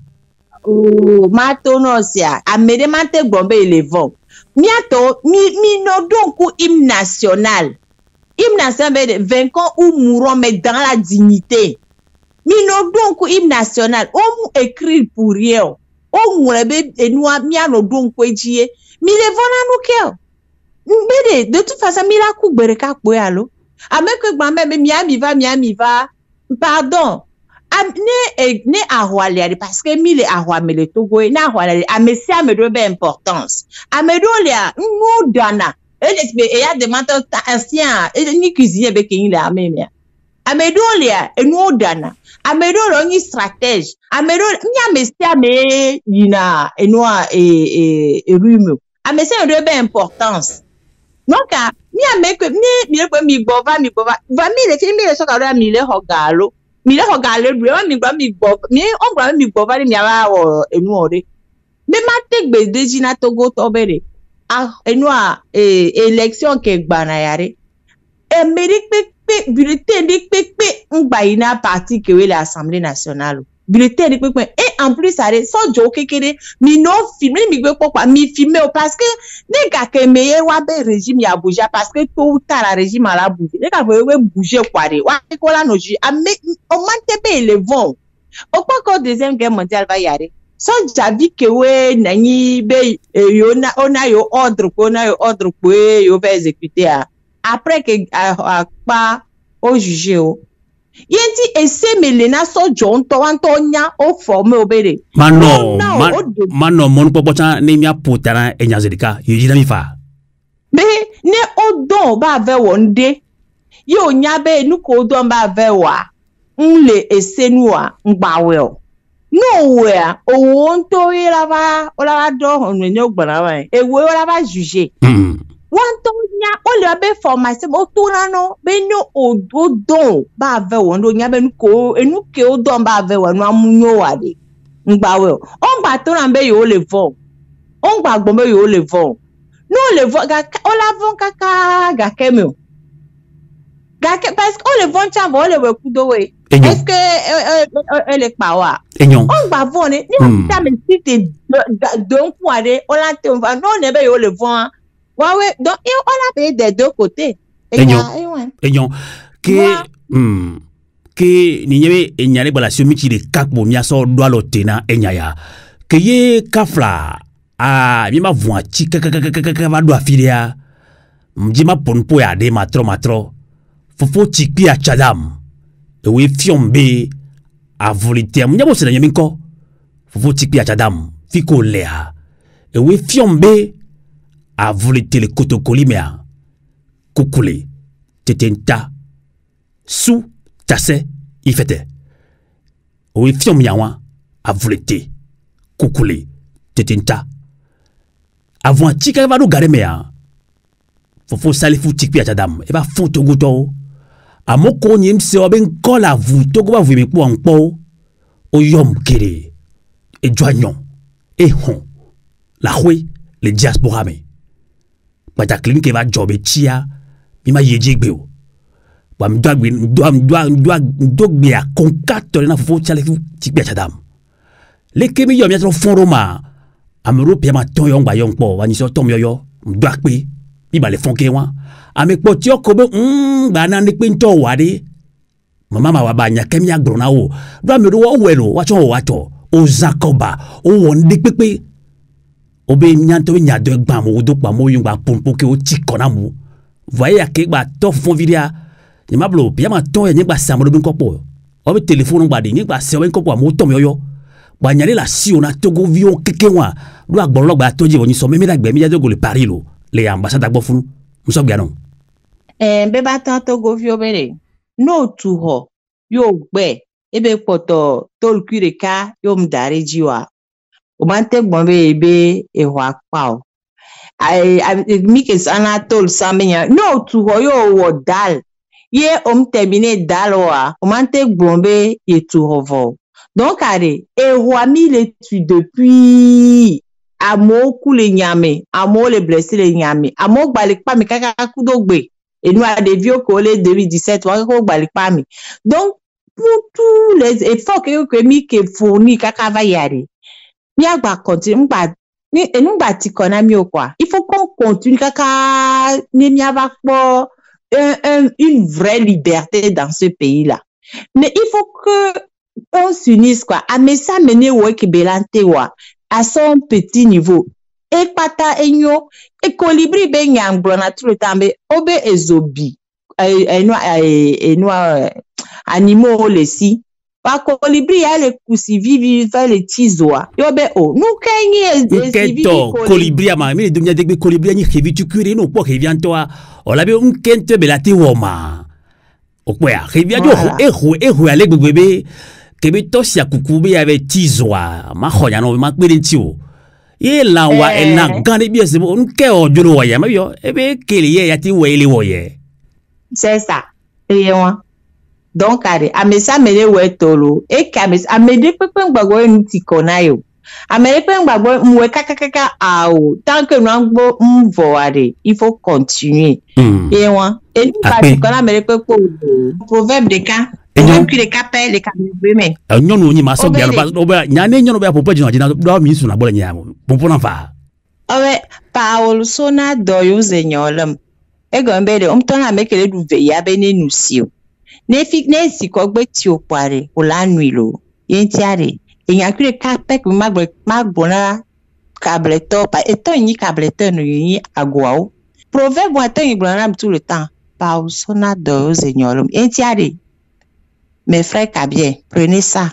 ma to no sia amede mante gbombe le vent mi ato mi no donc hymne national be de vainquant ou mourant mais dans la dignité. Mino donc hymne national on écrit pour rien on mourebe enwa mi ano donc ejie mi le vona no kel mbede de toute façon mi la ku bereka po yalo ameke gbambe mi va pardon ne ahwale parce que mi le ahwame le togo na ahwale amesi amedo be importance amedo le no dana e ya demande ancien ni cuisinier be kin la amemia amedo le no dana amedo lo ni stratège amedo nya mesia me yina enwa rumo amesi de be importance donc mi ameke mi le mi bova va mi le film le so ka mi le hogalo bro mi on bra mi bova mi awa enu ore me ma tegbe deji na Togo tobere enwa élection ke gbana yare Amérique bulletin de pepe ngba ina parti que l'Assemblée nationale bulletin de pepe et en plus ça so jo kekere mi no filmer mi gbe pokwa mi filmer parce que ne ga ke meye wa be régime ya bouger parce que tout ou tard la régime ala bouger ne ga we bouger kwa de wa ko la no ji o mante pe le vent au quoi que deuxième guerre mondiale va yare so jabi ke we nani be yo na ona yo ordre ko yo va exécuter après que pas au juge o yenti ese melena so jon to antonya o forme obere mano mon popocha ne mia potara enyazerika yijina mi fa be ne odon ba ve wonde yo nya be nu ko odon ba ve wa nle ese nuwa ngbawe o nowhere on to la do on no gbara e wo la juger one to nya o le be formation o to na no be no o don ba ve won do nya be nu ko enu ke o don ba ve won amunyo wa de ngba we o gba to na be yo le vo o gba gbon be yo le vo no le vo ga o la von kaka ga kemio ga ke parce que o le von cha vo le we ku do we est-ce que elle est pas wa on gba vo ni ta me si te don ku ade o la te va no ne be yo le vo ouais, donc on a payé des deux côtés. Eyon, que niñe enyale bala siomichi de kakbo miaso doalo tena enyaya. Que ye kafla a mima vuanchi kakakakaka do afilia. Mjima ponpo ya de matro. Fofo chikpi a chadam. Ewe fiombe a volite. Mnyabo se na nyeminko. Fofo chikpi a chadam. Fiko lea. Ewe fiombe a volé le kotokolimea kukule tetenta sous tasse ifete o fiom yawa a volé kukule tetenta avant tika va do garemea fofo salifu tikpi atadam e ba fonto goto amoko nyim se oben kola vu to go ba vu mi po anpo o yom kere e joignon e hon la hwe le diaspora me Bata clinique va jobber chia, mima yejigbe o. Wa mdogbe a concato na fofo chale tikbe chadam. Le kemi yo miatro fonroma. Amero pia ma ton yong ba yong po, wa niso tom yoyo, mdogbe, mi ba le fonke wa. Ame po tio kobe ba na ndekpe nto wade. Mama wa ba nya kemi agrona o. Do amero wo welo, wa chon wa to. O zakoba, o wonde pepe. Obe nyanto nyado egba mo do pa mo yungba pompo ke o tikona mo voyez ke gba to fon viria ni mablo bia ma to yen gba samro bin kopo obe telephone gba de ni gba se wen kopo mo to mo yoyo gba nyale la si ona togo vion keke wa do agboro gba toji woni so memi dagbe mi jago le Paris lo le ambassade agbo funu mo so gba non be ba tan togo vio bere no tu ho yo gbe ebe poto tol kureka yo mdare jiwa o mante gbonbe ebe e wa pa o mi ke sana tol samenya no tu ho yo wo dal ye terminer dal o mante gbonbe e tu ho vo donc are e wa mi le tu depuis amo ku le nyame amo le blessé le nyame amo gbalik pa mi kaka ku do gbe e nous a des vieux collègues 2017 wa ko gbalik pa mi donc pour tous les efforts que mi ke fourni kaka va yari Miagba continue ngba ti kona mi o kwa il faut qu'on continue kaka ni miava po une vraie liberté dans ce pays là mais il faut que on s'unisse quoi a messa mener wo ki belante wa à son petit niveau e pata enyo e colibri be nyangbo na tout le temps be obe ezobi animaux les si pa colibri ya le kusi vivi fa le tizoa yo be o nou kenyi kento colibri ama mi dunya degbe colibri ni hevi tukure no po hevi antoa o la be un kente belati woma o kwa hevi ajo ehu ale gbegbe kebe to sia kukube ya be tizoa ma khonya no ma pere ntio ye la wa ena gane bi ese un ke o juro wa ya ma yo ebe kele ye ya ti wele wo ye c'est ça et moi donc amesa mele wetolo e kames amede pepe gbagbo nti konayo amede pepe gbagbo mwe kakaka ao tant que nous ngbo mvo ade il faut continuer et moi et pas kona mele pepe proverbe de cas même que les capes les camés nyono ni maso bia no ba nyane nyono ba popo jina jina do mi su na bola nyamo pompo na fa awe Paul sona doyo zenyolem e gombe de umtona mekele du veya bene nusio ne si kogbe ti o pare o la nuilo yentiare eyan kure kapek magbona cableto pa eton ni cableto no yi agwao proverbe aton yi gbona tout le temps pa o sona do zenyolom yentiare mes frères cabien prenez ça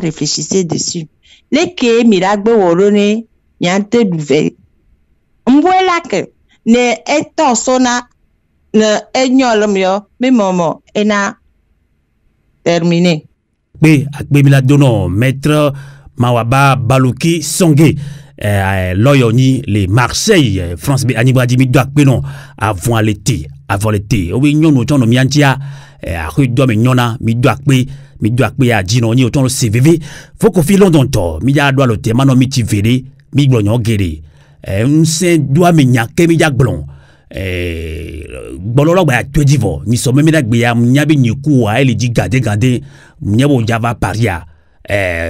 réfléchissez dessus les ke miragbe worone yante duve mbwela ke ne eto sona ne enyolom yo mi momo ena terminé Be akbe mila dono maître Mawaba Balouki Songé Loyoni les Marseille France be Anibra Dimi do akbe non avant l'été obi nyono tono miantia a do me nyona mi do akbe a dino ni otono CVV faut ko fi London to mi ya do alote mano mi ti vere mi glonyo gere nse do me nyake mi ya glon bololo ba to divo ni so me da gbe ya nyabe nyiku a ele di gade nyabo java paria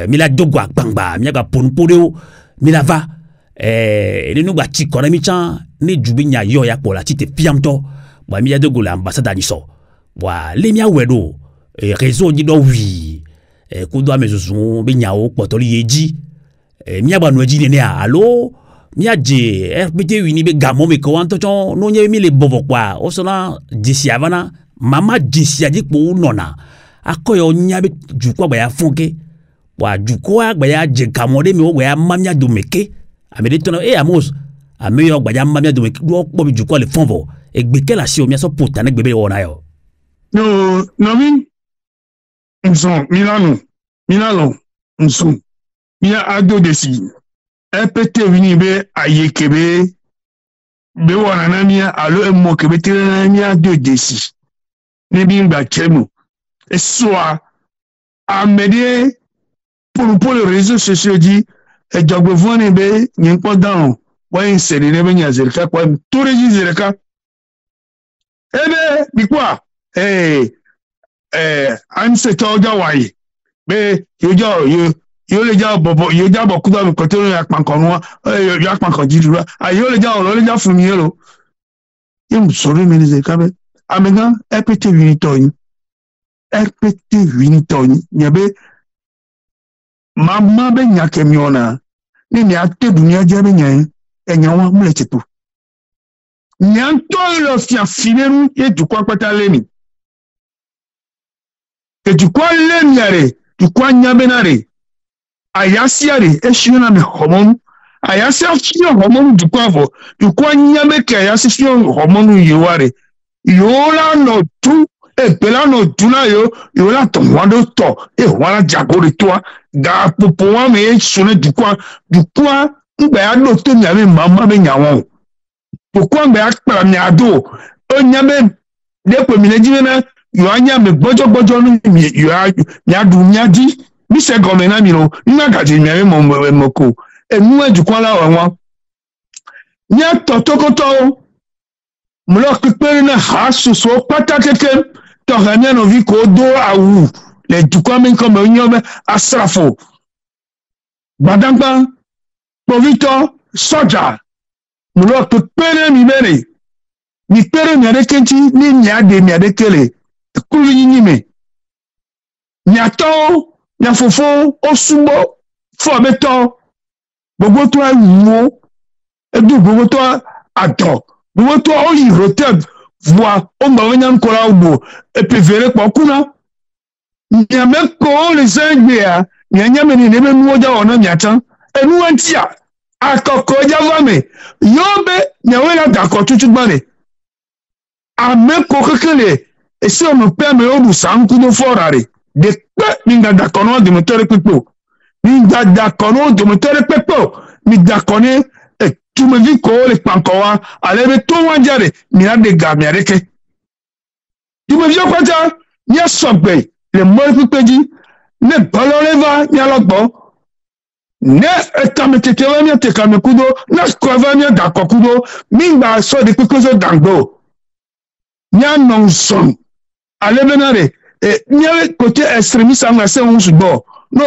mi la dogwa gbangba mi ga ponporo mi la va ele no gba ti kora mi chan ni jubi nya yo ya pola ti te piamto ba mi ya dogo la ambassade ni so wa le mi awedo réseau di do wi ko do amezuzu be nya o potoli yeji mi aba no eji ne allo mi aje RPT wini be gamo me ko anto chon no nye mi le bobo kwa o so na disi avana mama disi adi po nona akoyo nyabe juko gba ya funke wa juko gba ya je kamode mi o gba ya mamia do meke amede tono amos ameyo gba ya mamia do meke do po bi juko le fonvo egbeke la si o mi so pota ne gbebe wona yo no mi nson milano nson mi ado desi EPT vini be ayekebe be wana na mi alo emo kebe tere na mi ado desi ne bi ngba chemu soit amede pour les réseaux sociaux dit et jogbe vone be nyen ko down wa insere ne be nya zerka kwa to reji zerka ebe bi kwa an se to ja wai be yo le ja bobo yo ja boku do mi ko to ya pan kon wa yo ya pan kon jidura ayo le ja o le ja fun mi lo im sori mi zerka be amega EPT unitoy RPT Winton, nyabe mama be nyake miona ni ni ate dunia jabe nyan enyawa mlechetu nyanto lo fia fineru e dukwa kwata leni e dukwa leni yare dukwa nyabe nare ayasi yare e shiona me homon ayasi afio homon dukwa vo dukwa nyabe ke ayasi fio homonu yeware yola no tu pelano tuna yo la tomando to wala jagore toi ga popo wa me sone du quoi ngbe ya do to mi ame mama be nyawo pourquoi ngbe akpara mi ado o nyame de ko mi leji na yo anya me bojo no mi yo adu mi adi mi se gome na mi no na gaji mi ame mo ko enu edu kwa la wa nya totokoto mlo kpere na hasu so patakeke Torania no vi ko do awu le dukwa men comme onyobe asrafo badangba povito soja mulo to pere mi mere mi pere mi adekenchi ni nyade mi adekele kulu nyime nyato nya fofo osumo fo beto gbogbo to awu edu gbogbo to ato gbogbo to oyi rotel voix on va venir encore au bout et puis verrez quoi kuna nyame ko les angbea nyame ni nebe nuoja ona nyata enu antia akoko javame yobe nyawela dakotutu gbane ameko kekele et si on me permet au sanku do forare de pe minga dakono de moteur pepo minga dakono de moteur pepo mi dakone tu me dis que les pankoa allez tout wanjare mi a de ga mi areke tu me dis quoi ça ni a sobe le mol peji ne baloleva ni alogbo ne etamete wa mi te kamekudo na skova mi da kokudo mi ba so de kukozo dangbo ni anonson allez benare ni côté extrémiste en assez on subo no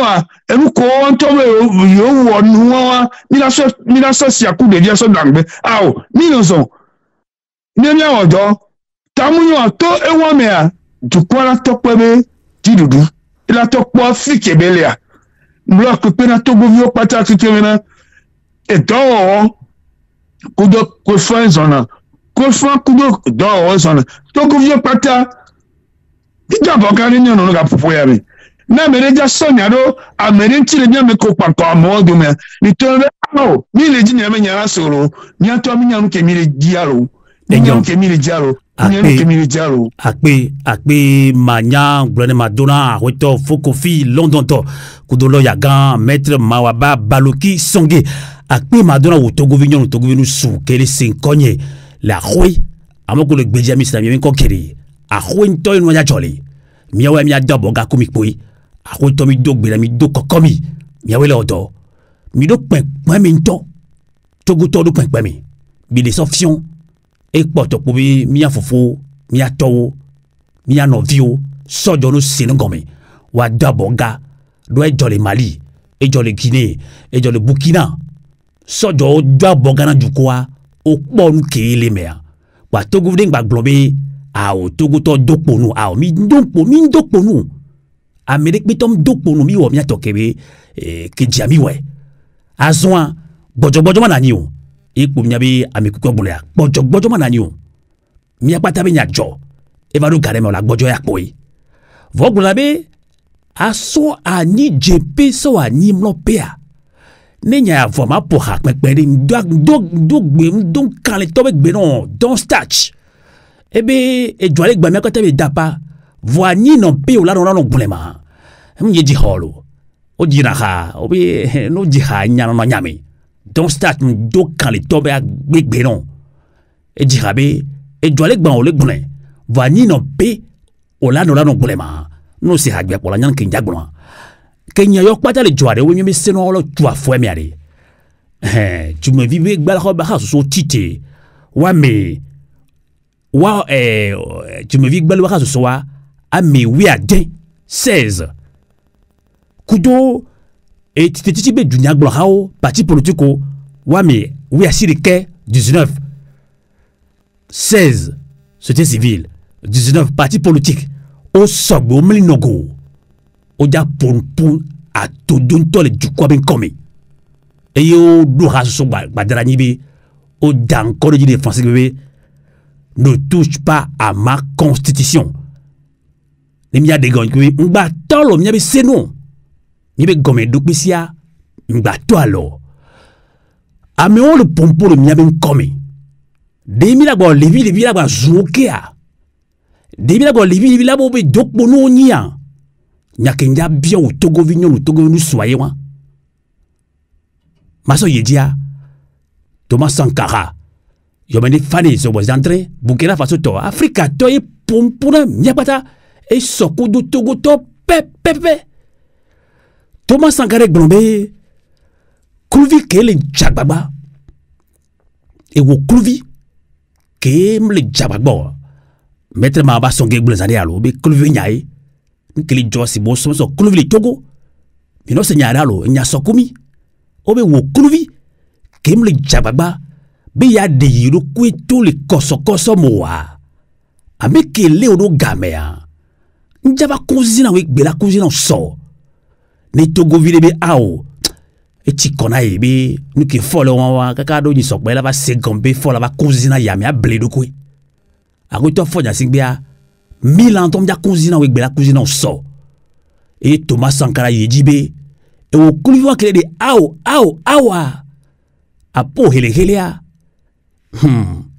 enu ko on to yo wonu wa mi la so si aku de dia so dangbe awo mi no so ni mi ojo tamunyo to ewo me a dukwara to pebe didudu ila to po fike belia mlo ko pe na to govio pata kikemena e do kudo ko fanzona ko fa kudo do zona to govio pata ija bokari ni no ga popo ya mi na mereja sonya do amerinti le nyame ko panko amodo me ni to no mi le jini me nyara soro ni ato mi nyanu ke mi le giaro Enyon Kemili Diallo. Akpe Manya Glone Madonna Weto Fokofi London to Kudolo Yagan Maître Mawaba Baloki Songe Akpe Madonna Togo Vignon Togo Vinu Sou Kele Senkonye La Roi Amoko le Benjamin Sami Kokeri A Roi Ntoy Noya Jolly Miawe Mia Dobo Ga Komikpoi A Roi Tomi Dog Bilami Do Kokomi Miawe Le Odo Mi Do Pen Minto Togo Todo Pen Pemi Bile Sofion Ekpoto Pobi Mia Fofo Mia Towo Mia Novio Sojono Senongome Wa Daboga Doe Jolly Mali E Jolly Guinée E Jolly Burkina Sojo Daboga na Jukwa Okpon Kele Mea Wa Togo Vdeng Bak Blobe Ao Togo To Dokponu Ao Mi Dokponu Amerik Bitom Dokponu Mi Wo Mia Tokebe Kejami We Azwan Bojo Mananio Ekpo Miabe Amikukwa Bulea Bojo Mananio Mia patabe nya jo Evado gareme la bojo yak boy Vogulabe Aso ani jepe so ani mlopea Nenya voma po hak mekperi Dog kale tobek benon Don starch Ebe e jwalek ba mia katabe dapa Voani non pe ou la non bulema Mye di holo O di naka Obe no di ha nyano nyame Don starch dog kale tobek benon E di rabe E jwalek ban olek bune Vani non pe Ola non bulema No se hagbe pola nyan ken jagbo Kenya yok pata le jware we mi seno lo twa fo mi are tu me vive gbal ko ba so tite wa me wa tu me vive gbal wa so wa a me we a den 16 kudo et titi be dunya gblo hawo parti politico wa me we a sirike 19 16 société civile 19 partis politiques au sogbo mlinogo o ja pon a to don to le jukwa ben komi e yo do ha so badara ni bi o dan ko de français bébé ne touche pas à ma constitution ni mi a de gon ki ngba tolo mi be seno ni be gome do pisia ngba to alo a me on le pompo le mi ben komi de mi la go levi la go zokea de mi la go levi la bo be dokpo no nya Nyakenja bien au Togo Vignon soyez wa Maso Yedia Thomas Sankara Yomene Fane so was entré Burkina Faso to Africa to e pompuna nyabata e soko do Togo to pepe Thomas Sankara glombe Kluvi kele jagbaba e wo kluvi ke mle jagbaba Maître Maba songe glazani alo be kluvi nyai Nkili josi bo so kluvi Togo Mino se nyaralo nya sokumi Obe wo kluvi Kemle jababa Be ya de yiro kwe to le koso moa Abe ke le odo gamea Njaba kuzina wek bela kuzina so Ne Togo vile be ao Eti kona ebe Nuki folo wawa Kakado nyi sokbe la ba segombe Fola ba kuzina yame a bledo kwe Ako to fonya singbea Milan tom dia kuzina wek bela kuzina so E Thomas Sankara yejibe E wo kuliwa kele de awa Apo helea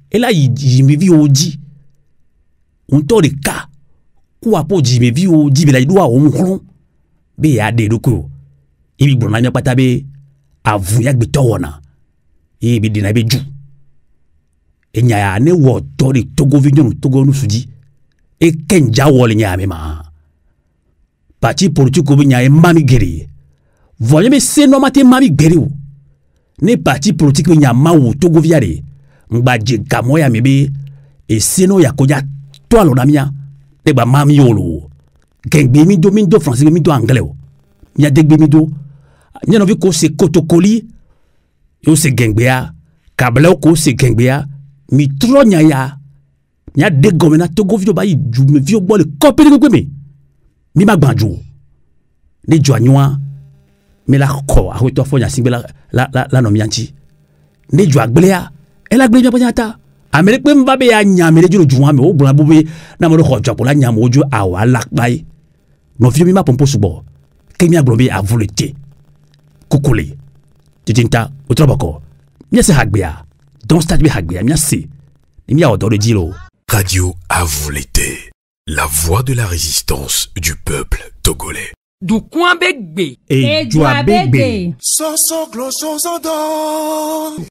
E la jimevi oji Unto de ka Ku apo jimevi oji Bela idua omkron Be ya de doko E bi brona mya patabe Avu yak bito wana E bi dina be ju E nyaya ne wo to de Togo Vignon Togo nu suji E kenja wole nyame ma Parti politique bi nyaye mami geri Voyez me se no mate mami geri ou Ne parti politique bi nyama ou Togo viare Mba je gamo ya mebe E se no ya koja To alo namia Ne ba mami yolo Gengbe mi do français mi do anglais ou Nya degbe mi do Nya no vi ko se kotokoli Yo se gengbe ya Kabla ko se gengbe ya Mi tro nyaya Nya de gomena Togo vio ba yi me vio bo le kopere kweme Mi magbanjo Ne joanywa Me la ko a to fo nya singbe la no mianchi Ne joa gblea e la gblea pa nyata Amerique pe mbabe ya nya me le juro juwa me o bula bobe na mo ko joa la nya mo ju awa lakbai no vio mi ma pompo subo ke mi aglobe a volete kokole titinta o trobako mi se hagbea don start be hagbea mi se Il y a dans le dilo. Radio à vous l'été. La voix de la résistance du peuple togolais. Du coin begbe. Et Joabegbe. So so close so so